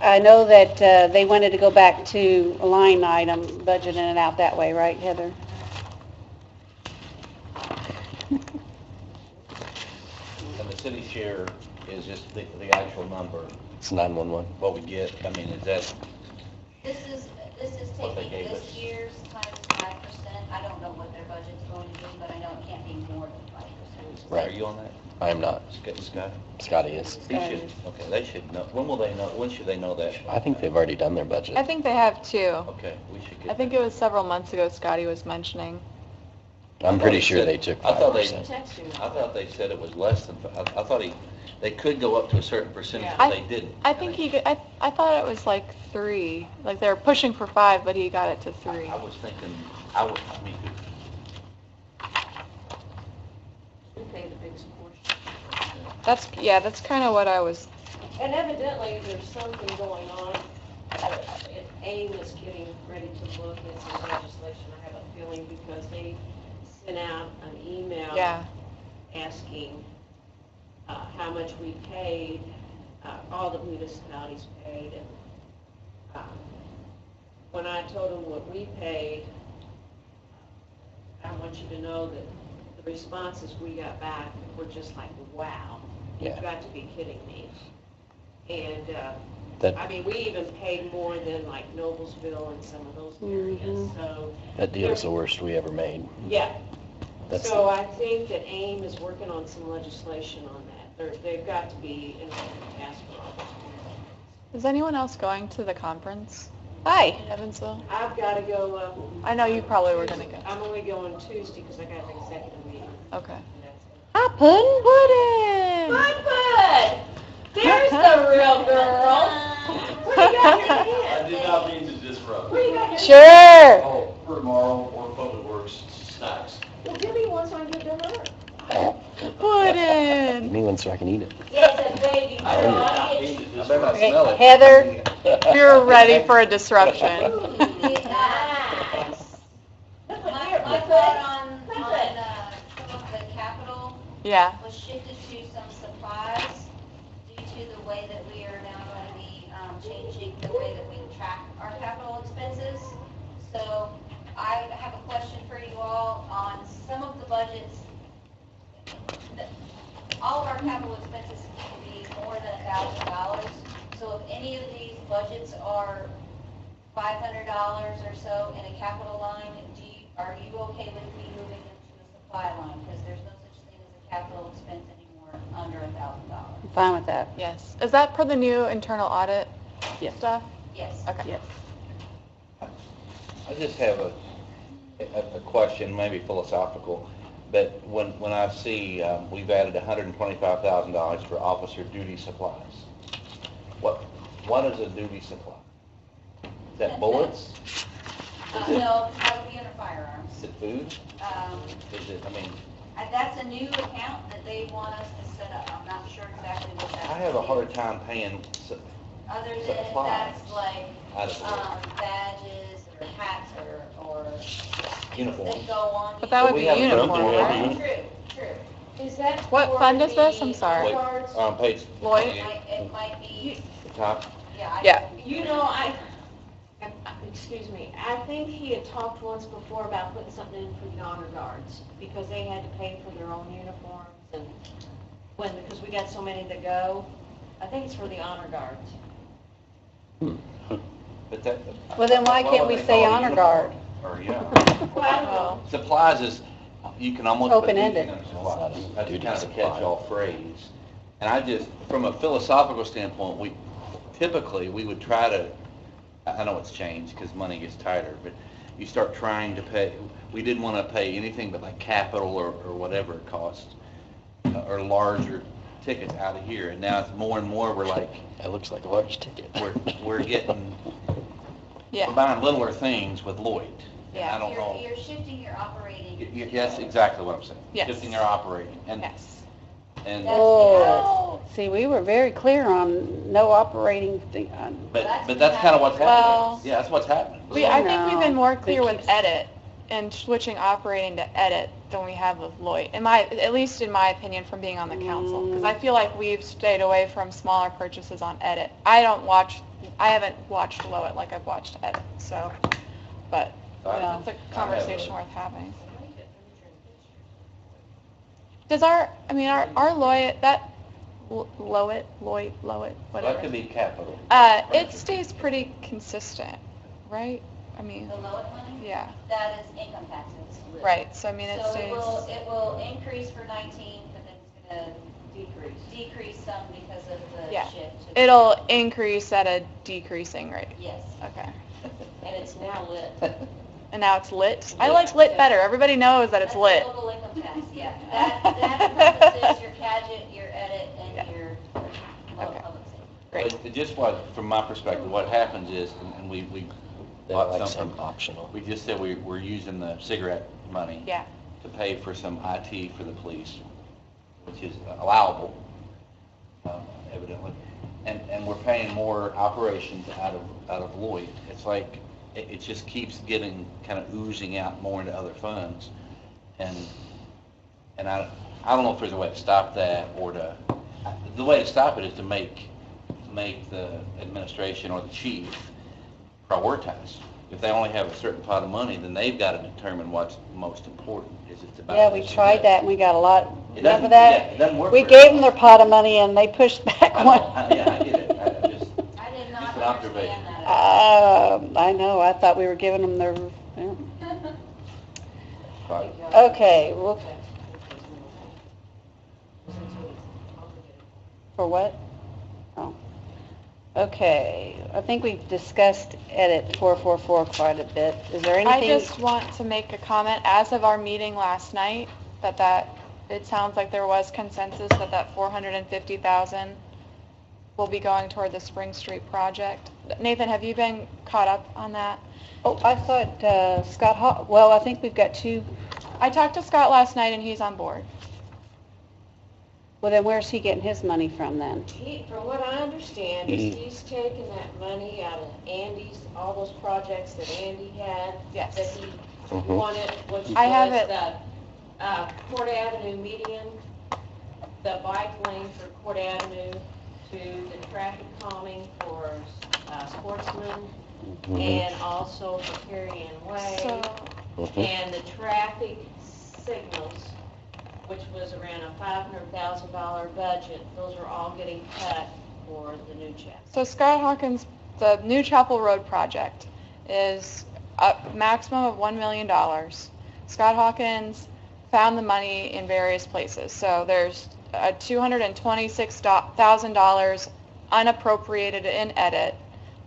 I know that they wanted to go back to a line item, budgeting it out that way, right, Heather? And the city share is just the actual number, It's 911. what we get, I mean, is that, This is What they taking gave this us. year's times 5%. I don't know what their budget's going to be, but I know it can't be more than 5%. are you on that? I am not. Scott? Scotty is. He should, okay, they should know, when should they know that? I think they've already done their budget. I think they have too. Okay, we should get. I think it was several months ago Scotty was mentioning. I'm pretty sure they took I thought they, 5%. I thought they said it was less than, I thought they could go up to a certain percentage, Yeah. but they didn't. I think I thought it was like 3. Like they were pushing for 5, but he got it to 3. I was thinking, I mean, We pay the biggest portion. That's kind of what I was. And evidently, there's something going on. AIM is getting ready to look at some legislation, I have a feeling, because they sent out an email Yeah. asking how much we paid, all the municipalities paid, and when I told them what we paid, I want you to know that the responses we got back were just like, wow, you've Yeah. got to be kidding me. And, That- I mean, we even paid more than like Noblesville and some of those areas, so, That deal's the worst we ever made. yeah. That's So I think that AIM is working on some legislation on that. They've got to be in the task force. Is anyone else going to the conference Hi. in Evansville? I've got to go, I know you probably were gonna go. I'm only going Tuesday because I got an executive meeting. Okay. Hi, Puddin'. Puddin'! There's the real girl. What do you got in your hand? I did not mean to disrupt. What do you got in your Sure. hand? Oh, for tomorrow, or Public Works snacks. Well, give me one so I can give to her. Puddin'. Give me one so I can eat it. Yes, a baby girl. I did not I mean get to I better not disrupt. smell it. Heather. You're ready for a disruption. nice. My thought on some of the capital Yeah. was shifted to some supplies due to the way that we are now going to be changing the way that we track our capital expenses. So I have a question for you all on some of the budgets. All of our capital expenses can be more than $1,000. So if any of these budgets are $500 or so in a capital line, are you okay with me moving them to a supply line? Because there's no such thing as a capital expense anymore under $1,000. I'm fine with that. Yes. Is that for the new internal audit Yes. stuff? Yes. Okay. Yes. I just have a question, maybe philosophical, but when I see we've added $125,000 for officer duty supplies, what is a duty supply? Is that bullets? No, that would be under firearms. Is it food? Is it, I mean, That's a new account that they want us to set up. I'm not sure exactly what that is. I have a hard time paying, Other than supplies. that's like out of it. badges or hats or things Uniform. that go on. But that would we be have uniform, something, right? True. Is that What for fund is this? the I'm sorry. Wait, cards? page. Lloyd? It might be, The top? yeah. Yeah. You know, excuse me, I think he had talked once before about putting something in for the honor guards, because they had to pay for their own uniforms, and because we got so many that go, I think it's for the honor guards. But that. Well, then why can't we say honor guard? Or, yeah. Well, Supplies is, you can almost. put Open-ended. duty under supplies. That's Duty kind of a supply. catch-all phrase. And I just, from a philosophical standpoint, we would try to, I know it's changed because money gets tighter, but you start trying to pay, we didn't want to pay anything but like capital or whatever it costs, or larger tickets out of here. And now it's more and more, we're like, That looks like a large ticket. we're getting, yeah. we're buying littler things with Lloyd. And Yeah. I don't know. You're shifting your operating. Yes, exactly what I'm saying. Yes. Shifting our operating. And, Yes. and, Oh, see, we were very clear on no operating thing. but that's kind of what's Well- happening. Yeah, that's what's happening. I think we've been more clear It with keeps- edit and switching operating to edit than we have with Lloyd. At least in my opinion, from being on the council, because I feel like we've stayed away from smaller purchases on edit. I haven't watched Lloyd like I've watched edit. So, but that's a conversation worth having. Does our Lloyd Lloyd, whatever. That could be capital. It stays pretty consistent, right? I mean, The Lowit money? yeah. That is income taxes. Right, so I mean, it So stays. it will increase for 19, but then it's going to decrease some because of the Yeah. shift. It'll increase at a decreasing rate. Yes. Okay. And it's now lit. And now it's lit. I like lit better. Everybody knows that it's That's lit. local income tax, yeah. That encompasses your Cadget, your edit, and your Okay. public safety. Great. But just what, from my perspective, what happens is, and we They're bought like something, some optional. we just said we're using the cigarette money Yeah. to pay for some IT for the police, which is allowable, evidently. And we're paying more operations out of Lloyd. It's like, it just keeps getting, kind of oozing out more into other funds. And I don't know if there's a way to stop that, or the way to stop it is to make the administration or the chief prioritize. If they only have a certain pot of money, then they've got to determine what's most important. Is it to buy Yeah, we this or tried that and we got a lot. It Remember doesn't- yeah, that? it doesn't work We for gave them everybody. their pot of money and they pushed back I one. know, yeah, I get it. I just I did not an observation. understand that. I know, I thought we were giving them their, yeah. Right. Okay, well, for what? Oh. Okay, I think we've discussed edit 444 quite a bit. Is there I anything? just want to make a comment. As of our meeting last night, that it sounds like there was consensus that 450,000 will be going toward the Spring Street project. Nathan, have you been caught up on that? Oh, I thought Scott well, I think we've got two. I talked to Scott last night and he's on board. Well, then where's he getting his money from then? From what I understand, is he's taking that money out of Andy's, all those projects that Andy had. Yes. That he Mhm. wanted, which I have was it. the Court Avenue median, the bike lane for Court Avenue, to the traffic calming for sportsmen, and also for Carrion Way, So, and the traffic signals, which was around a $500,000 budget. Those are all getting cut for the new chapter. so Scott Hawkins, the New Chapel Road project is a maximum of $1 million. Scott Hawkins found the money in various places. So there's a $226,000 unappropriated in edit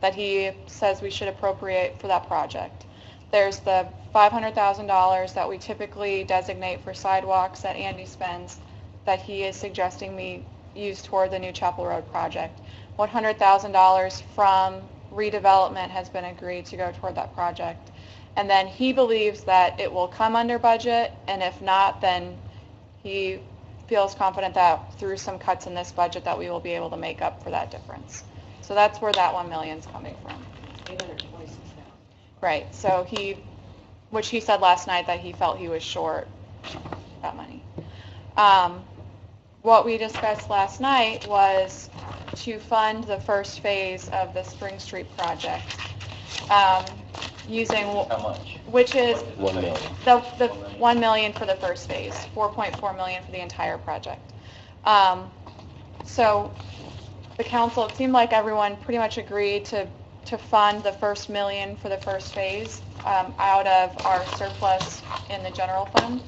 that he says we should appropriate for that project. There's the $500,000 that we typically designate for sidewalks that Andy spends that he is suggesting we use toward the New Chapel Road project. $100,000 from redevelopment has been agreed to go toward that project. And then he believes that it will come under budget, and if not, then he feels confident that through some cuts in this budget that we will be able to make up for that difference. So that's where that $1 million is coming from. 826,000. Right, so which he said last night that he felt he was short that money. What we discussed last night was to fund the first phase of the Spring Street project, using, How much? which is 1 million. the $1 million for the first phase, $4.4 million for the entire project. So the council, it seemed like everyone pretty much agreed to fund the first $1 million for the first phase out of our surplus in the general fund.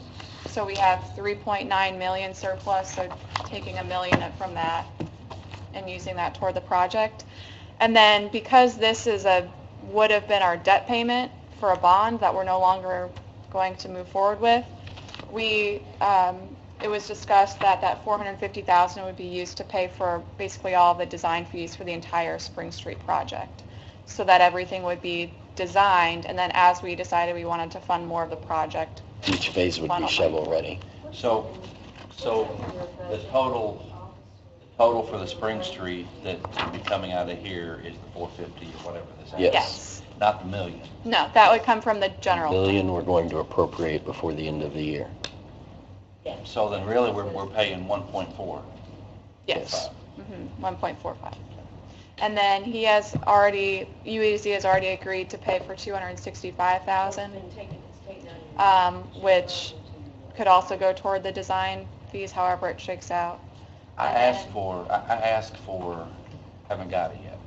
So we have 3.9 million surplus, so taking $1 million from that and using that toward the project. And then because this would have been our debt payment for a bond that we're no longer going to move forward with, it was discussed that 450,000 would be used to pay for basically all the design fees for the entire Spring Street project, so that everything would be designed, and then as we decided we wanted to fund more of the project. Each phase would be shovel ready. So the total for the Spring Street that would be coming out of here is the 450 or whatever this is. Yes. Yes. not the million. No, that would come from the general. Million we're going to appropriate before the end of the year. So then really, we're paying 1.4. Yes. 1.45. And then he has already, UEZ has already agreed to pay for $265,000, which could also go toward the design fees, however it shakes out. I asked for, haven't got it yet,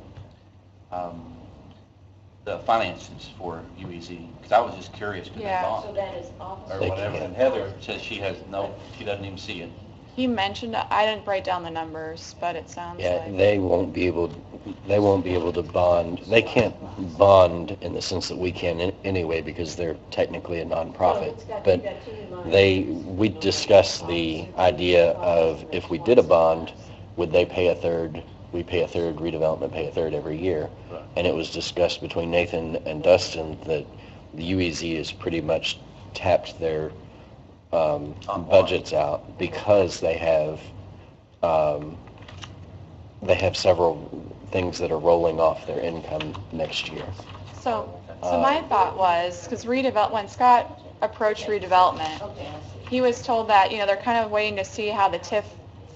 the finances for UEZ, because I was just curious, could they Yeah. bond? So that is office. Or They whatever, can't. and Heather says she has, no, she doesn't even see it. He mentioned, I didn't write down the numbers, but it sounds Yeah, like. they won't be able to bond. They can't bond in the sense that we can anyway, because they're technically a nonprofit. But we discussed the idea of if we did a bond, would they pay a third, we pay a third, redevelopment pay a third every year. Right. And it was discussed between Nathan and Dustin that the UEZ has pretty much tapped their budgets out because they have several things that are rolling off their income next year. So my thought was, because when Scott approached redevelopment, he was told that, they're kind of waiting to see how the TIF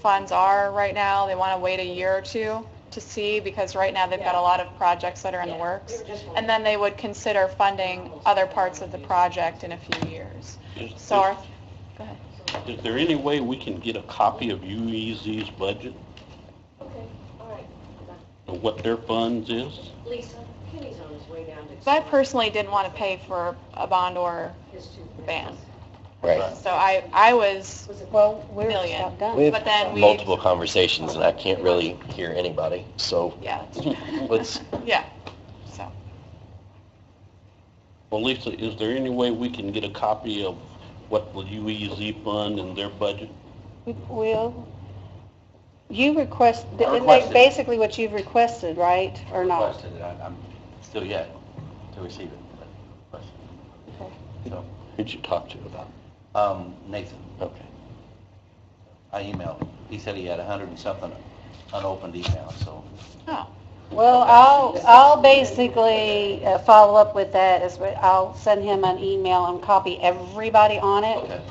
funds are right now. They want to wait a year or two to see, because right now they've got a lot of projects that are in the works. And then they would consider funding other parts of the project in a few years. So go ahead. Is there any way we can get a copy of UEZ's budget, Okay, all right. of what their funds is? Lisa, Kenny's on his way down to. So I personally didn't want to pay for a bond or His two band. Right. So I was, Well, we're Million. about done. We but then have we, multiple conversations and I can't really hear anybody, so yeah, let's, yeah, so. Well, Lisa, is there any way we can get a copy of what the UEZ fund and their budget? Will, you request, I isn't that requested. basically what you've requested, right, or not? Requested it. I'm still yet to receive it. but requested. So, who'd you talk to about? Nathan, Okay. I emailed him. He said he had 100 and something unopened emails, so. Oh, Well, I'll basically follow up with that, I'll send him an email and copy everybody on it, Okay.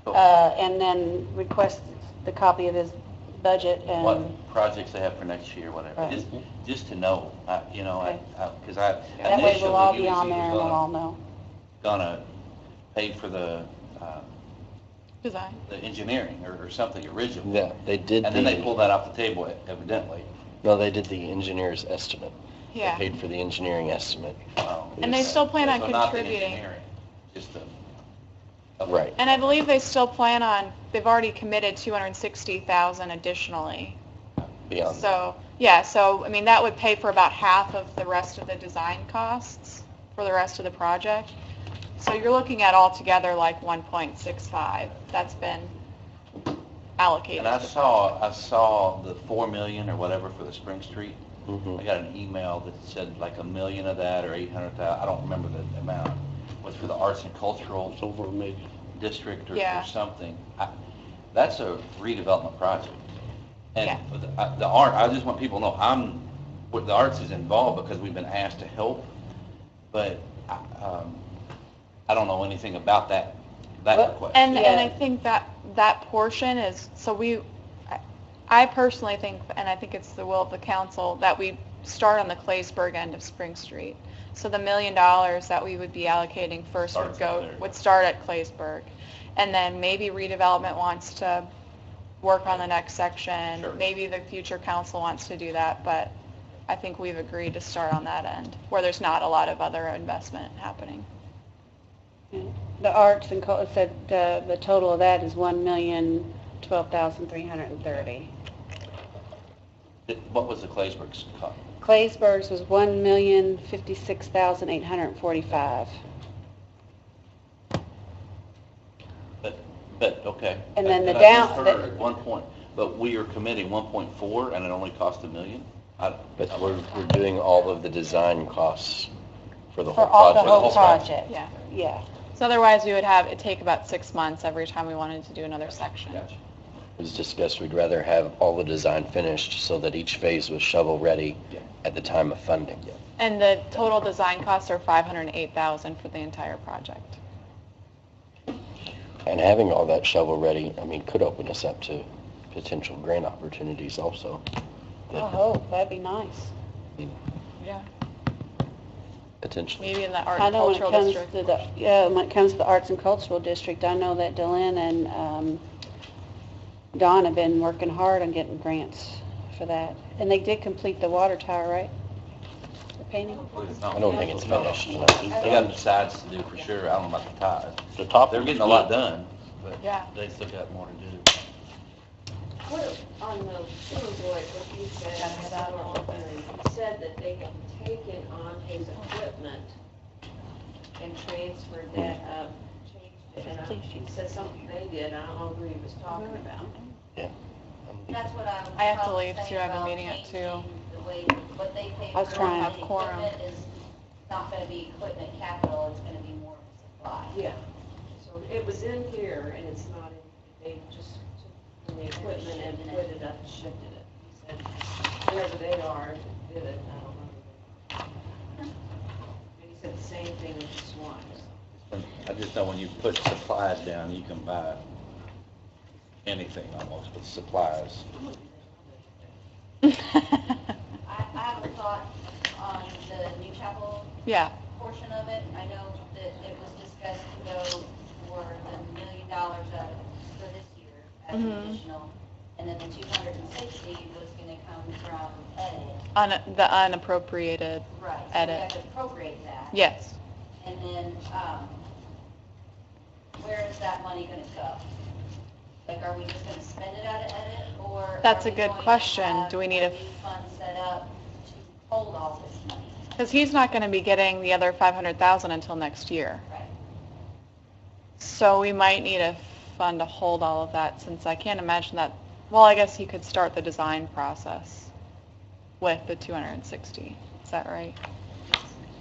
Cool. and then request the copy of his budget What and, projects they have for next year, whatever. Right. Just to know, because I that way initially we'll all be UEZ on there and we'll all was know. gonna pay for the design. engineering or something originally. Yeah, they did And then they pulled that off the table evidently. no, they did the engineer's estimate. Yeah. They paid for the engineering estimate. And they still plan on So not the contributing. engineering, just the. Right. And I believe they still plan on, they've already committed $260,000 additionally. Beyond. So, yeah, so, I mean, that would pay for about half of the rest of the design costs for the rest of the project. So you're looking at altogether like 1.65. That's been allocated. And I saw the 4 million or whatever for the Spring Street. Mhm. I got an email that said like $1 million of that or 800,000, I don't remember the amount, was for the arts and cultural It's over maybe. district or Yeah. something. That's a redevelopment project. And Yeah. the art, I just want people to know, the arts is involved because we've been asked to help, but I don't know anything about that request. And I think that portion is, so I personally think, and I think it's the will of the council, that we start on the Claysburg end of Spring Street. So the $1 million that we would be allocating first would start at Claysburg. And then maybe redevelopment wants to work on the next section. Sure. Maybe the future council wants to do that, but I think we've agreed to start on that end, where there's not a lot of other investment happening. The arts and said the total of that is $1,012,330. What was the Claysburg's cost? Claysburg's was $1,056,845. But, okay. And then the I just down- heard at one point, but we are committing 1.4 and it only cost $1 million? But we're doing all of the design costs for the For whole all the project. whole project. Yeah. Yeah. So otherwise, we would have, it'd take about 6 months every time we wanted to do another section. Gotcha. was discussed, we'd rather have all the design finished so that each phase was shovel-ready at the time of funding. And the total design costs are $508,000 for the entire project. And having all that shovel-ready, I mean, could open us up to potential grant opportunities also. I hope, that'd be nice. Yeah. Potentially. Maybe in the art I and know when it cultural comes district. to when it comes to the Arts and Cultural District, I know that Dylan and Don have been working hard on getting grants for that. And they did complete the water tower, right? The painting? I don't think it's finished. No. They got the sides to do for sure. I don't know about the top. The top They're is getting a lot good. done, but Yeah. they still got more to do. What, on the Susan Boyd, what you said, he said that they had taken on his equipment and transferred that up, changed it, and he said something they did, I don't know who he was talking about. That's what I was. I have to probably leave too, saying I have a about meeting at 2. changing the way, what they pay I was for trying. the Have quorum. equipment is not gonna be equipment capital, it's gonna be more supply. Yeah, so it was in here and it's not in, they just took from the equipment and put it up and shifted it. He said, wherever they are, did it, I don't know. And he said the same thing with the swines. I just know when you put supplies down, you can buy anything almost with supplies. I have a thought on the new chapel Yeah. portion of it. I know that it was discussed to go for the $1 million for this year as additional, and then the 260 was gonna come from edit. The unappropriated Right. So we have edit. to appropriate that. Yes. And then, where is that money gonna go? Like, are we just gonna spend it out of edit, or? That's are a we good going to question. have Do we need a- new fund set up to hold all this money? Because he's not going to be getting the other $500,000 until next year. Right. So we might need a fund to hold all of that, since I can't imagine that, well, I guess you could start the design process with the 260. Is that right?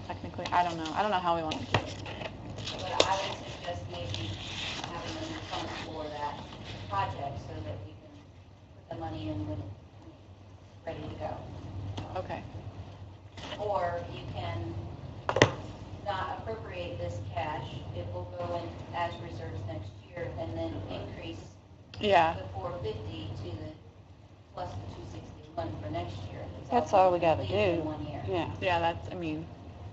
Technically, I don't know. I don't know how we want to do it. But I would suggest maybe having a new fund for that project so that we can put the money in when it's ready to go. Okay. Or you can not appropriate this cash, it will go in as reserves next year, and then increase Yeah. the 450 to the, plus the 261 for next year. It's That's all we gotta completed in do. 1 year. Yeah, Yeah, that's, I mean,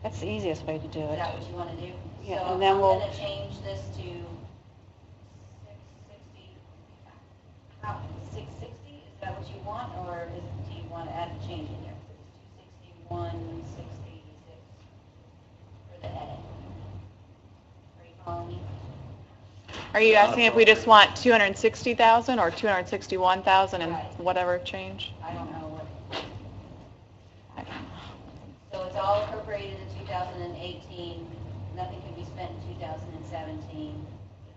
that's the easiest way to do Is it. that what you want to do? Yeah, So and then we'll- I'm going to change this to 660, 660, is that what you want, or do you want to add a change in here? 261, 686 for the edit. Are you following me? are you asking if we just want 260,000 or 261,000 and Right. whatever change? I don't know what, I don't know. so it's all appropriated in 2018, nothing can be spent in 2017,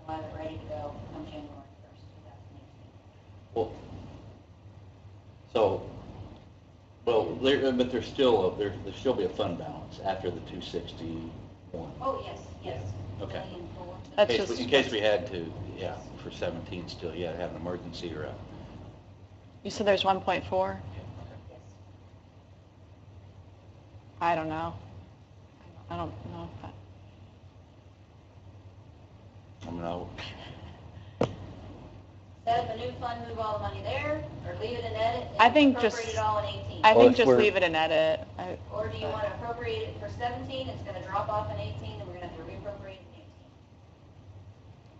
we'll have it ready to go come January 1st, 2018. Well, so, but there's still, there'll still be a fund balance after the 261. Oh, yes, yes. Okay. Million four. That's In just, case we had to, yeah, for 17 still, yeah, have an emergency or a. you said there's 1.4? Yes. I don't know. I don't know if that. I mean, Set up a new fund, move all the money there, or leave it in edit I and think appropriate just- it all in 18? I Well, think if just we're- leave it in edit. Or do you want to appropriate it for 17, it's going to drop off in 18, and we're going to have to reappropriate it in 18?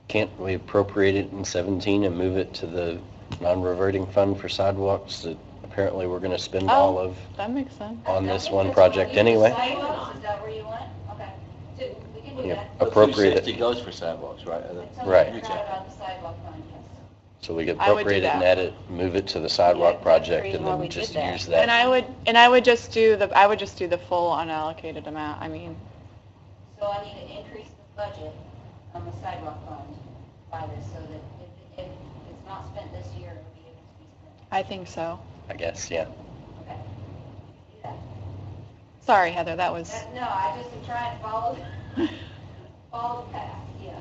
Can't we appropriate it in 17 and move it to the non-reverting fund for sidewalks that apparently we're going to spend all of That makes sense. on I this think one that's project what we anyway? decide on. Is that where you want? Okay. We can do Yeah, that. appropriate it. 260 goes for sidewalks, right? Until Right. we figure out about the sidewalk fund, yes. So we could I would do appropriate it and that. edit, move it to the sidewalk Yeah, project, that's and why then we just did that. use that. And I would just do the full unallocated amount. I mean, So I need to increase the budget on the sidewalk fund by this, so that if it's not spent this year, it'll be able to be spent. I think so. I guess, yeah. Okay. Do that. Sorry, Heather, that was, No, I just am trying to follow the path, yeah.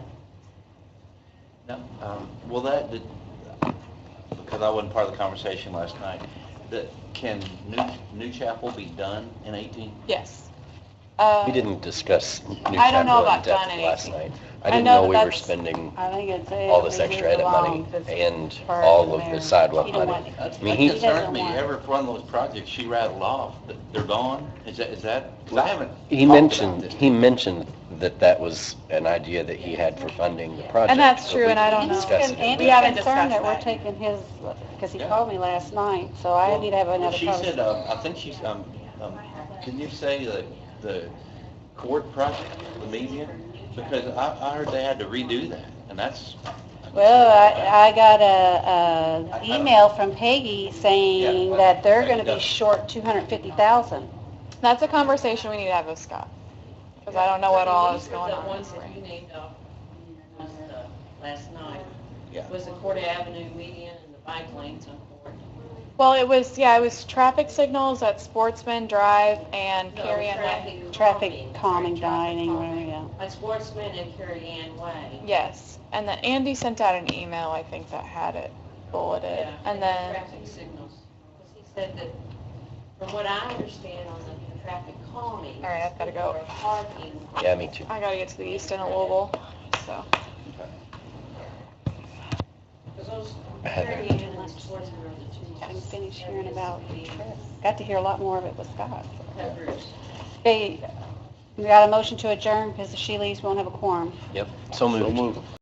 No, well, the because I wasn't part of the conversation last night, can New Chapel be done in 18? Yes. We didn't discuss New I don't know Chapel in about depth done in last 18. night. I I didn't know know we that were that's- spending I think it's. all this extra edit money and all of the sidewalk money. That I mean, he, concerns me. Every one of those projects she rattled off, they're gone? Is that, because I haven't he talked about mentioned, this. he mentioned that was an idea that he had for funding the project. And that's but true, we and I didn't don't know. discuss it. Andy's We haven't concerned that discussed we're that. taking his, because he Yeah. called me last night, so I need to have another She conversation. said, I think she's, can you say the court project, the median? Because I heard they had to redo that, and that's. Well, I got a email from Peggy saying Yeah. that they're gonna be short 250,000. That's a conversation we need to have with Scott, because I don't know what all is going The on. ones that you named off last night, Yeah. was the Court Avenue median and the bike lanes on Court. Well, it was traffic signals at Sportsman Drive and No, Carrie Ann Way. Traffic calming, Traffic dining, calming. whatever, yeah. At Sportsman and Carrie Ann Way. Yes, and then Andy sent out an email, I think, that had it bulleted, Yeah, and then, traffic signals. Because he said that, from what I understand on the traffic calming. All right, I've gotta go. or Parking. Yeah, me too. I gotta get to the east end of Louisville, so. Because those Heather. Carrie Ann and Sportsman are the two. I'm finished hearing about, got to hear a lot more of it with Scott. Peppers. Okay, we got a motion to adjourn because if she leaves, we won't have a quorum. Yep, so moved.